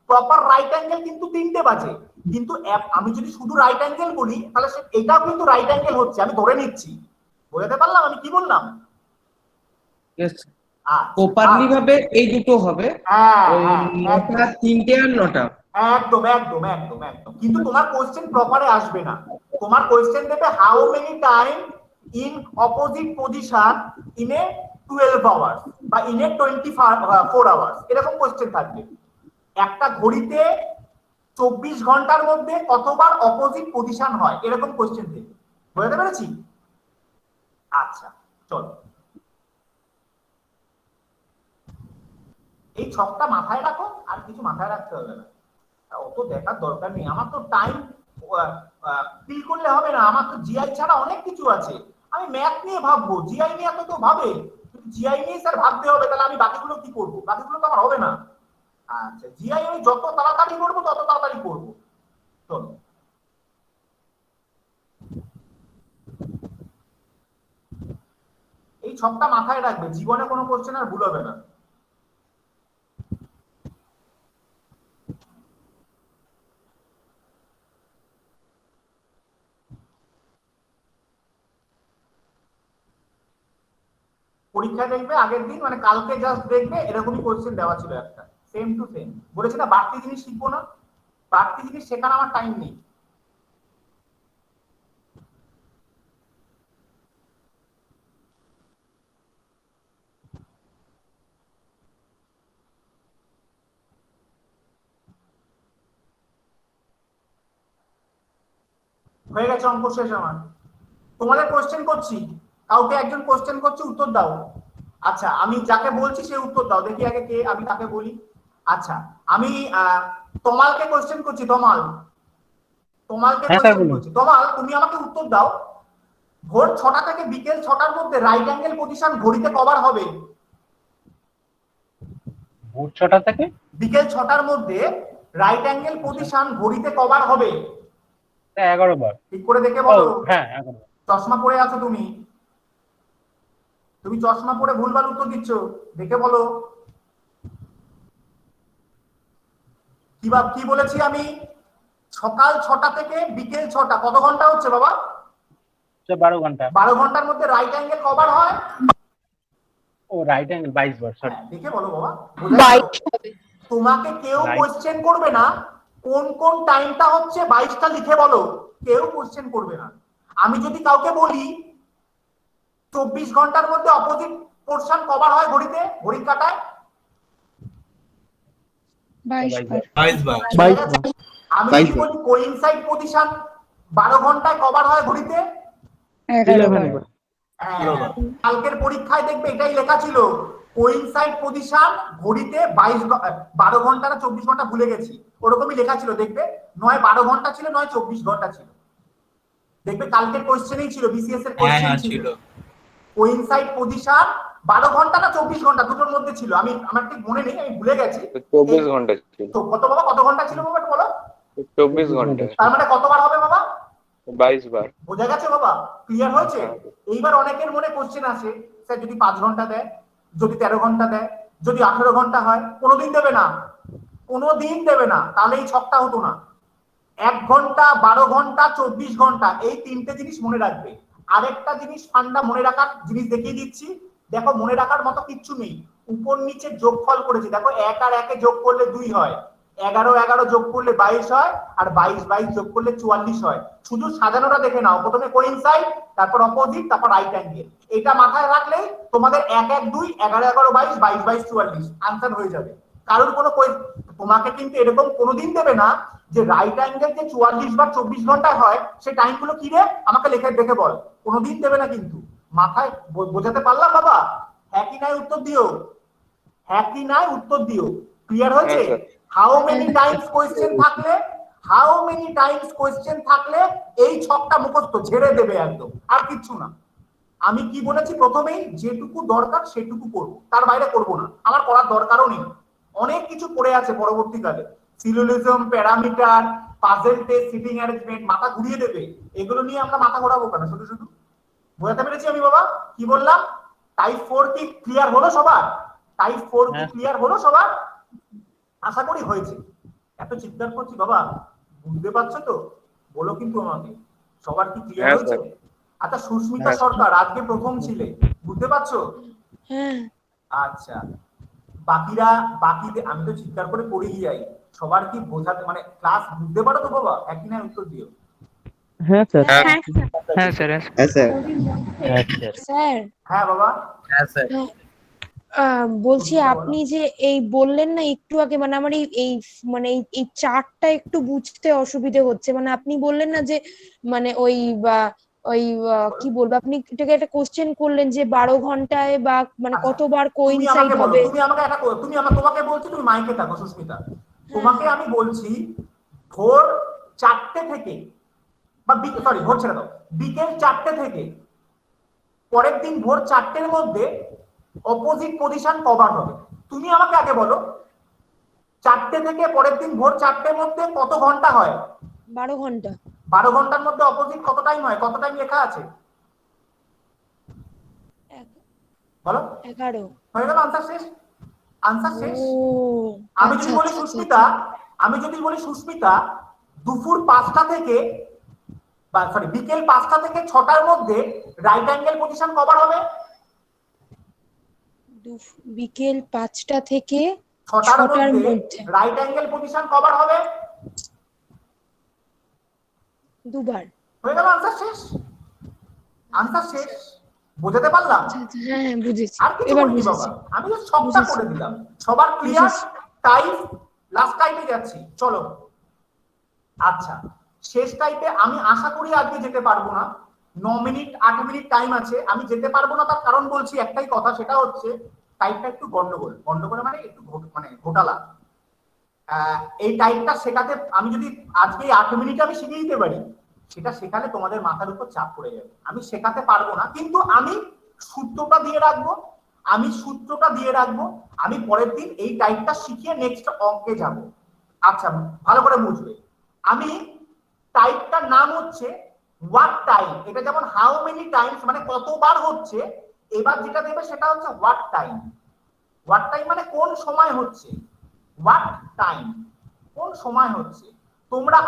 প্রপার রাইট অ্যাঙ্গেল কিন্তু 3টে বাজে, কিন্তু আমি যদি শুধু রাইট অ্যাঙ্গেল বলি তাহলে এটাও কিন্তু রাইট অ্যাঙ্গেল হচ্ছে, আমি ধরে নিচ্ছি। বোঝাতে পারলাম আমি কি বললাম? প্রপারলি ভাবে এই দুটো হবে, হ্যাঁ 9টা 3টে আর 9টা। একদম একদম একদম একদম। কিন্তু তোমার কোশ্চেন প্রপারে আসবে না, তোমার কোশ্চেন দেবে how many time in opposite position in a 12 hours বা ইন এ 24 আওয়ার্স, এরকম কোশ্চেন থাকবে। একটা ঘড়িতে 24 ঘন্টার মধ্যে কতবার অপোজিট পজিশন হয়, এরকম কোশ্চেন দেবে। বুঝতে পেরেছি? আচ্ছা চলো, এই ছকটা মাথায় রাখো, আর কিছু মাথায় রাখতে হবে না, অত দেখার দরকার নেই। আমার তো টাইম ফিল করলে হবে না, আমার তো জিআই ছাড়া অনেক কিছু আছে, আমি ম্যাথ নিয়ে ভাববো, জিআই নিয়ে এত তো ভাবে, জিআই নিয়ে স্যার ভাবতে হবে, তাহলে আমি বাকিগুলো কি করবো? বাকিগুলো তো আমার হবে না। আচ্ছা জিআই আমি যত তাড়াতাড়ি করবো তত তাড়াতাড়ি করবো। চলো এই ছকটা মাথায় রাখবে, জীবনে কোনো কোশ্চেন আর ভুল হবে না। পরীক্ষা দেখবে আগের দিন মানে কালকে জাস্ট দেখবে এরকমই কোশ্চেন দেওয়া ছিল একটা, সেম টু সেম। বলেছি না বাড়তি জিনিস শিখবো না, বাড়তি জিনিস শেখার আমার টাইম নেই। হয়ে গেছে অঙ্ক শেষ আমার। তোমাদের কোশ্চেন করছি, কাউকে একজন কোশ্চেন করছে উত্তর দাও। আচ্ছা আমি যাকে বলছি সে উত্তর দাও, দেখি আগে কে, আমি তাকে বলি। আচ্ছা আমি তমালকে কোশ্চেন করছি, তোমালকে কোশ্চেন করছি। তমাল তুমি আমাকে উত্তর দাও, ভোর 6টা থেকে বিকেল 6টার মধ্যে রাইট অ্যাঙ্গেল পজিশন ঘড়িতে কবার হবে? ভোর 6টা থেকে বিকেল 6টার মধ্যে রাইট অ্যাঙ্গেল পজিশন ঘড়িতে কবার হবে? 11 বার। ঠিক করে দেখে বলো। হ্যাঁ 11। চশমা পরে আছো তুমি, তুমি চশমা পরে ভুলভাল উত্তর দিচ্ছ, দেখে বলো। কি বলেছি আমি? সকাল 6টা থেকে বিকেল 6টা, কত ঘন্টা হচ্ছে বাবা? 12 ঘন্টা। 12 ঘন্টার মধ্যে রাইট অ্যাঙ্গেল কবার হয়? ও রাইট অ্যাঙ্গেল 22 বার সরি দেখে বলো বাবা, বোঝা গেল? তোমাকে কেউ কোশ্চেন করবে না কোন কোন টাইমটা হচ্ছে 22টা লিখে বলো, কেউ কোশ্চেন করবে না। আমি যদি কাউকে বলি 24 ঘন্টার মধ্যে অপোজিট পোরশন কভার হয় ঘড়িতে, ঘড়ির কাঁটায় 22 বার। আমি যদি বলি কোইনসাইড পজিশন 12 ঘন্টায় কভার হয় ঘড়িতে, 11 বার। কালকের পরীক্ষায় দেখবে এটাই লেখা ছিল, কোইনসাইড পজিশন ঘড়িতে 12 ঘন্টা না 24 ঘন্টা ভুলে গেছি, ওরকমই লেখা ছিল দেখবে, নয় 12 ঘন্টা ছিল নয় 24 ঘন্টা ছিল, দেখবে কালকের কোশ্চেনেই ছিল, বিসিএস এর কোশ্চেন ছিল কোইনসাইড পজিশন 12 ঘন্টা না 24 ঘন্টা দুটোর মধ্যে ছিল, আমার ঠিক মনে নেই, আমি ভুলে গেছি। 24 ঘন্টা ছিল। তো কত বাবা, কত ঘন্টা ছিল বাবা বলো? 24 ঘন্টা। তার মানে কতবার হবে বাবা? 22 বার। বোঝা গেছে বাবা? ক্লিয়ার হয়েছে? এইবার অনেকের মনে কোশ্চেন আসে, স্যার যদি 5 ঘন্টা দেয়, যদি 13 ঘন্টা দেয়, যদি 18 ঘন্টা হয়, কোনোদিন দেবে না, কোনোদিন দেবে না, তাহলে এই ছকটা হতো না। 1 ঘন্টা, 12 ঘন্টা, 24 ঘন্টা, এই তিনটে জিনিস মনে রাখবে। আরেকটা জিনিস ফান্ডা মনে রাখার জিনিস দেখিয়ে দিচ্ছি, দেখো মনে রাখার মতো কিচ্ছু নেই, উপর নিচে যোগফল করেছি, দেখো 1 আর 1 যোগ করলে 2 হয়, 11 11 যোগ করলে 22 হয়, আর 22 22 যোগ করলে 44 হয়। শুধু সাজানোটা দেখে নাও, প্রথমে কোইনসাইড, তারপর অপোজিট, তারপর রাইট অ্যাঙ্গেল, এটা মাথায় রাখলে তোমাদের 1 1 2 11 11 22 22 22 44 আনসার হয়ে যাবে। কারণ কোনো তোমাকে কিন্তু এরকম কোনোদিন দেবে না যে রাইট অ্যাঙ্গেল যে 44 বা 24 ঘন্টায় হয়, সেই টাইমগুলো কি রে আমাকে লিখে দেখে বল, কোনোদিন দেবে না কিন্তু। মাথায় বোঝাতে পারলাম বাবা? হ্যাঁ কি নাই উত্তর দিও, হ্যাঁ কি নাই উত্তর দিও। ক্লিয়ার হয়েছে? হাউ মেনি টাইমস কোশ্চেন থাকলে, হাউ মেনি টাইমস কোশ্চেন থাকলে এই ছকটা মুখস্থ ঝেড়ে দেবে একদম, আর কিচ্ছু না। আমি কি বলেছি প্রথমেই, যেটুকু দরকার সেটুকু করব, তার বাইরে করব না, আমার করার দরকারও নেই। অনেক কিছু পড়ে আছে পরবর্তীকালে, syllogism, parameter, puzzle test, seating arrangement, মাথা ঘুরিয়ে দেবে, এগুলো নিয়ে আমরা মাথা ঘোরাবো কেন শুধু শুধু? বোঝাতে পেরেছি আমি বাবা? কি বললাম? টাইপ 4 কি ক্লিয়ার হলো সবার? টাইপ 4 কি ক্লিয়ার হলো সবার? আশা করি হয়েছে। এত চিৎকার করছি বাবা, বুঝতে পারছো তো? বলো কিন্তু আমাকে, সবার কি ক্লিয়ার হয়েছে? আচ্ছা সুস্মিতা সরকার আজকে প্রথম ছিলে, বুঝতে পারছো? আচ্ছা, বাকিদের আমি তো চিৎকার করে পড়েই যাই, সবার কি বোঝাতে মানে ক্লাস বুঝতে পারো তো বাবা? একই না উত্তর দিও। হ্যাঁ স্যার। হ্যাঁ স্যার। হ্যাঁ স্যার। স্যার। হ্যাঁ বাবা। হ্যাঁ স্যার। বলছি আপনি যে এই বললেন না একটু আগে, মানে আমার এই মানে এই চার্টটা একটু বুঝতে অসুবিধে হচ্ছে, মানে আপনি বললেন না যে মানে ওই কি বলবো, আপনি এটাকে একটা কোশ্চেন করলেন যে 12 ঘন্টায় বা মানে কতবার কোইনসাইড হবে। তোমাকে বলছি, তুমি মাইকে থাকো সুস্মিতা, তোমাকে আমি বলছি ভোর 4টে থেকে বা সরি ভোর ছেড়ে দাও, বিকেল 4টে থেকে পরের দিন ভোর 4টের মধ্যে অপোজিট পজিশন কভার হবে। তুমি আমাকে আগে বলো 4টে থেকে পরের দিন ভোর 4টের মধ্যে কত ঘন্টা হয়? 12 ঘন্টা। 12 ঘন্টার মধ্যে অপোজিট কত টাইম হয়? কত টাইম লেখা আছে বলো? 11 হয়ে গেল, আনসার শেষ, আনসার শেষ। আমি যদি বলি সুস্মিতা দুপুর 5টা থেকে বা সরি বিকেল 5টা থেকে 6টার মধ্যে রাইট অ্যাঙ্গেল পজিশন কভার হবে। বিকেল 5টা থেকে 6টার মধ্যে রাইট অ্যাঙ্গেল পজিশন কভার হবে দুবার। হয়ে গেল, আনসার শেষ, আনসার শেষ। বোঝাতে পারলাম? হ্যাঁ বুঝেছি, আর কিছু বলিনি বাবা, আমি তো সবটা করে দিলাম। সবার ক্লিয়ার? টাইপ লাস্ট টাইপে যাচ্ছি, চলো। আচ্ছা শেষ টাইপে আমি আশা করি আজকে যেতে পারবো না, 9 মিনিট 8 মিনিট টাইম আছে, আমি যেতে পারবো না। তার কারণ বলছি একটাই কথা, সেটা হচ্ছে টাইপটা একটু গন্ডগোল মানে একটু মানে ঘোটালা। এই টাইপটা শেখাতে আমি যদি আজকে 8 মিনিট আমি শিখিয়ে দিতে পারি, সেটা শেখালে তোমাদের মাথার উপর চাপ পড়ে যাবে, আমি শেখাতে পারবো না। কিন্তু আমি সূত্রটা দিয়ে রাখবো, আমি পরের দিন এই টাইপটা শিখিয়ে নেক্সট অঙ্কে যাব। আচ্ছা ভালো করে বুঝবে, আমি টাইপটার নাম হচ্ছে হোয়াট টাইম। এটা যেমন হাউ মেনি টাইমস মানে কতবার হচ্ছে, এবার যেটা দেবে সেটা হচ্ছে হোয়াট টাইম। হোয়াট টাইম মানে কোন সময় হচ্ছে, হোয়াট টাইম কোন সময় হচ্ছে। তোমরা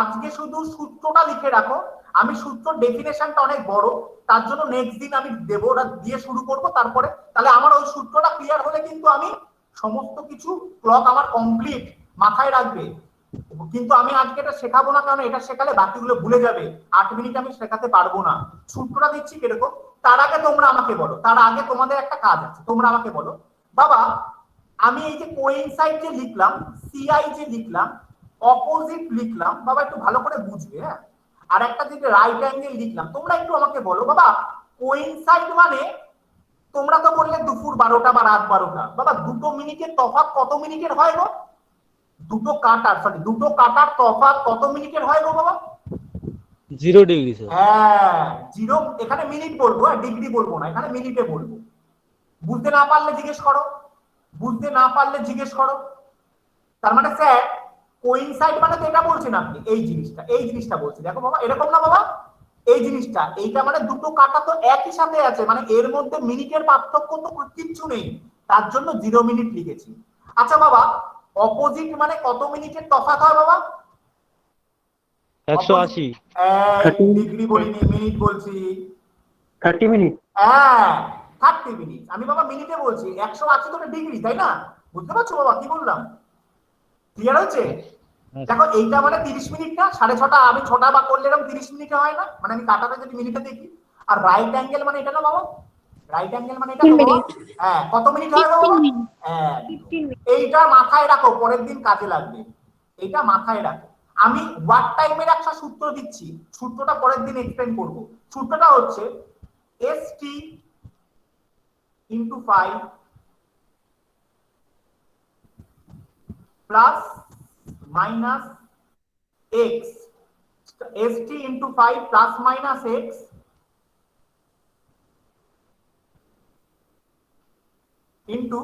আজকে শুধু সূত্রটা লিখে রাখো, আমি সূত্র ডেফিনেশনটা অনেক বড়, তার জন্য নেক্সট দিন আমি দেবো, ওটা দিয়ে শুরু করব। তারপরে তাহলে আমার ওই সূত্রটা ক্লিয়ার হলে কিন্তু আমি সমস্ত কিছু ক্লক আমার কমপ্লিট মাথায় রাখবে। কিন্তু আমি আজকে এটা শেখাবো না, কারণ এটা শেখালে বাকিগুলো ভুলে যাবে। 8 মিনিট আমি শেখাতে পারবো না। সূত্রটা দিচ্ছি কিরকম, তার আগে তোমরা আমাকে বলো, তার আগে তোমাদের একটা কাজ আছে, তোমরা আমাকে বলো বাবা, আমি এই যে কোইনসাইড যে লিখলাম, সিআই যে লিখলাম, অপোজিট লিখলাম, বাবা একটু ভালো করে বুঝবে। হ্যাঁ, আর একটা যে রাইট অ্যাঙ্গেল লিখলাম, তোমরা একটু আমাকে বলো বাবা, কোইনসাইড মানে তোমরা তো বললে দুপুর 12টা বা রাত 12টা, বাবা 2 মিনিটের তফাৎ কত মিনিটের হয় গো? দুটো কাটার তফাৎ কত মিনিটের হয় গো বাবা? 0 ডিগ্রি স্যার। হ্যাঁ, 0, এখানে মিনিট বলবো, ডিগ্রি বলবো না, এখানে মিনিটে বলবো। বুঝতে না পারলে জিজ্ঞেস করো, বুঝতে না পারলে জিজ্ঞেস করো। তার মানে স্যার কোইনসাইড মানে তো এটা বলছেন আপনি, এই জিনিসটা বলছি। দেখো বাবা, এরকম না বাবা, এই জিনিসটা, এইটা মানে দুটো কাটা তো একই সাথে আছে, মানে এর মধ্যে মিনিটের পার্থক্য তো কিচ্ছু নেই, তার জন্য 0 মিনিট লিখেছি। আচ্ছা বাবা, অপোজিট মানে কত মিনিটের তফাৎ হয় বাবা? 180। ডিগ্রি বলিনি, মিনিট বলছি। 30 মিনিট। হ্যাঁ 30 মিনিট, আমি বাবা মিনিটে বলছি। 180 তো ডিগ্রি, তাই না? বুঝতে পারছো বাবা কি বললাম? ক্লিয়ার হচ্ছে? দেখো এইটা মানে 30 মিনিট না, 6:30, আমি 6টা বা করলে এরকম 30 মিনিটে হয় না, মানে আমি কাটাটা যদি মিনিটে দেখি। আর রাইট অ্যাঙ্গেল মানে এটা না বাবা, রাইট অ্যাঙ্গেল মানে এটা বাবা। হ্যাঁ, কত মিনিট হয় বাবা? হ্যাঁ, এইটা মাথায় রাখো, পরের দিন কাজে লাগবে, এইটা মাথায় রাখো। আমি ওয়াট টাইমের একটা সূত্র দিচ্ছি, সূত্রটা পরের দিন এক্সপ্লেন করব। সূত্রটা হচ্ছে ST * 5 plus minus x, ST * 5 plus minus x into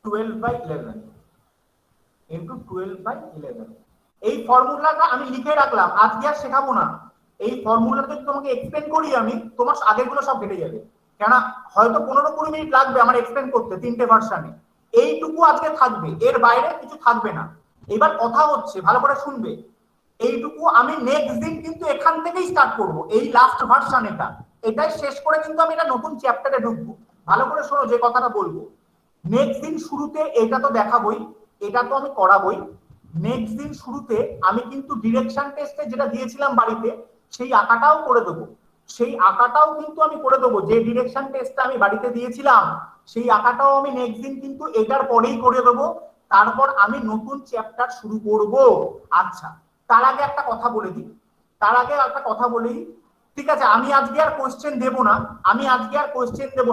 12/11 into 12/11। এই ফর্মুলাটা আমি লিখে রাখলাম, আজকে আর শেখাবো না। এই ফর্মুলাটা যদি তোমাকে এক্সপ্লেন করি আমি, তোমার আগেরগুলো সব কেটে যাবে, কেন হয়তো 15-20 মিনিট লাগবে আমার এক্সপ্লেন করতে 3টে ভার্সনে। এইটুকু আজকে থাকবে, এর বাইরে কিছু থাকবে না। এবার কথা হচ্ছে, ভালো করে শুনবে, এইটুকু আমি নেক্সট দিন কিন্তু এখান থেকেই স্টার্ট করব। এই লাস্ট ভার্সন এটাই শেষ করে কিন্তু আমি এটা নতুন চ্যাপ্টারে ঢুকবো। ভালো করে শোনো যে কথাটা বলবো। নেক্সট দিন শুরুতে এটা তো দেখাবোই, এটা তো আমি করাবোই। নেক্সট দিন শুরুতে আমি কিন্তু ডিরেকশন টেস্টে যেটা দিয়েছিলাম বাড়িতে, সেই আঁকাটাও করে দেবো। সেই আঁকাটাও কিন্তু আমি করে দেবো, যে ডিরেকশন টেস্টটা আমি বাড়িতে দিয়েছিলাম সেই আঁকাটাও আমি নেক্সট দিন কিন্তু এটার পরেই করে দেবো। তারপর আমি নতুন চ্যাপ্টার শুরু করব। আচ্ছা, তার আগে একটা কথা বলে দিই, ঠিক আছে? আমি আজকে আর কোশ্চেন দেবো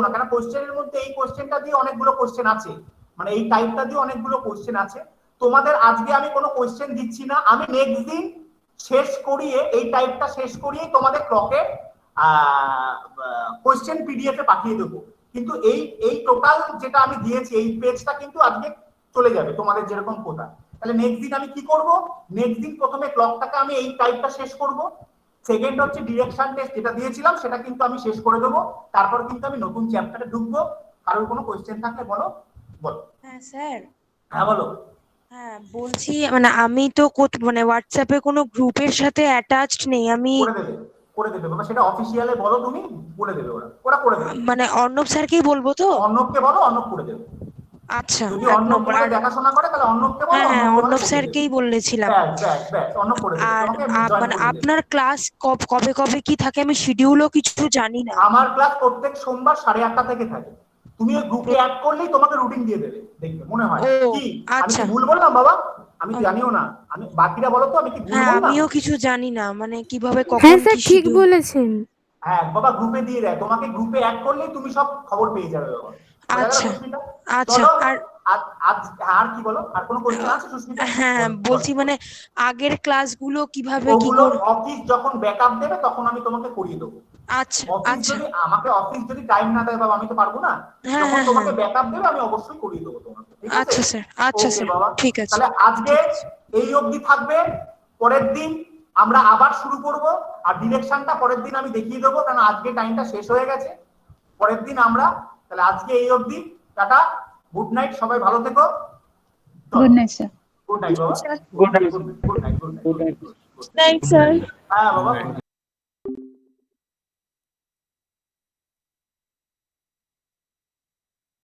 না, কারণ কোশ্চেনের মধ্যে এই কোশ্চেনটা দিয়ে অনেকগুলো কোশ্চেন আছে, মানে এই টাইপটা দিয়ে অনেকগুলো কোশ্চেন আছে। তোমাদের আজকে আমি কোনো কোশ্চেন দিচ্ছি না, আমি নেক্সট দিন শেষ করিয়ে এই টাইপটা শেষ করিয়ে তোমাদের ক্লকে কোশ্চেন পিডিএফ এ পাঠিয়ে দেবো। কিন্তু এই টোটাল যেটা আমি দিয়েছি এই পেজটা কিন্তু আজকে চলে যাবে তোমাদের যেরকম কোথা। তাহলে নেক্সট দিন আমি কি করব? নেক্সট দিন প্রথমে ক্লকটাকে আমি এই টাইপটা শেষ করব, সেকেন্ড হচ্ছে ডিরেকশন টেস্ট যেটা দিয়েছিলাম সেটা কিন্তু আমি শেষ করে দেবো। তারপর কিন্তু আমি নতুন চ্যাপ্টারে ঢুকবো। কারোর কোনো কোশ্চেন থাকলে বলো। হ্যাঁ স্যার। হ্যাঁ বলো। হ্যাঁ বলছি, মানে আমি তো মানে হোয়াটসঅ্যাপে কোনো গ্রুপের সাথে অ্যাটাচড নেই। আমি করে দেবে বাবা, সেটা অফিশিয়ালে বলো, তুমি বলে দেবে, ওরা করে দেবে। মানে অর্ণব স্যারকেই বলবো তো? অর্ণবকে বলো, অর্ণব করে দেবে। আচ্ছা, যদি অর্ণব দেখাশোনা করে তাহলে অর্ণবকে বলো। হ্যাঁ অর্ণব স্যারকেই বলেছিলাম। অর্ণব করে দেবে। আর মানে আপনার ক্লাস কবে কবে কি থাকে আমি শিডিউলও কিছু জানি না। আমার ক্লাস প্রত্যেক সোমবার 8:30 থেকে থাকে। তুমি ওই গ্রুপে অ্যাড করলেই তোমাকে রুটিন দিয়ে দেবে, দেখবে মনে হয় কি? আমি ভুল বললাম বাবা? আমি জানিও না, আমি বাকিরা বলো তো আমি কি ভুল বললাম? হ্যাঁ আমিও কিছু জানি না, মানে কিভাবে কখন হ্যাঁ স্যার ঠিক বলেছেন। হ্যাঁ বাবা, গ্রুপে দিয়ে দেয়, তোমাকে গ্রুপে অ্যাড করলেই তুমি সব খবর পেয়ে যাবে বাবা। আচ্ছা আচ্ছা। আর কি বলো? আর কোনো কোশ্চেন আছে সুস্মিতা? হ্যাঁ বলছি, মানে আগের ক্লাসগুলো কিভাবে কি করব? অফিস যখন ব্যাকআপ দেবে তখন আমি তোমাকে করিয়ে দেবো। আচ্ছা আচ্ছা, আমাকে অফিস যদি টাইম না দেয় বাবা আমি তো পারবো না, যখন তোমাকে ব্যাকআপ দেবে আমি অবশ্যই করিয়ে দেবো তোমাকে। আচ্ছা স্যার, আচ্ছা স্যার, ঠিক আছে। তাহলে আজকে এই অবধি থাকবে, পরের দিন আমরা আবার শুরু করব। আর ডিরেকশনটা পরের দিন আমি দেখিয়ে দেবো, কারণ আজকে টাইমটা শেষ হয়ে গেছে। পরের দিন আমরা, তাহলে আজকে এই অবধি, টাটা, গুড নাইট, সবাই ভালো থেকো। Good night sir. Good night বাবা। Good night. Good night. Night sir. হ্যাঁ বাবা।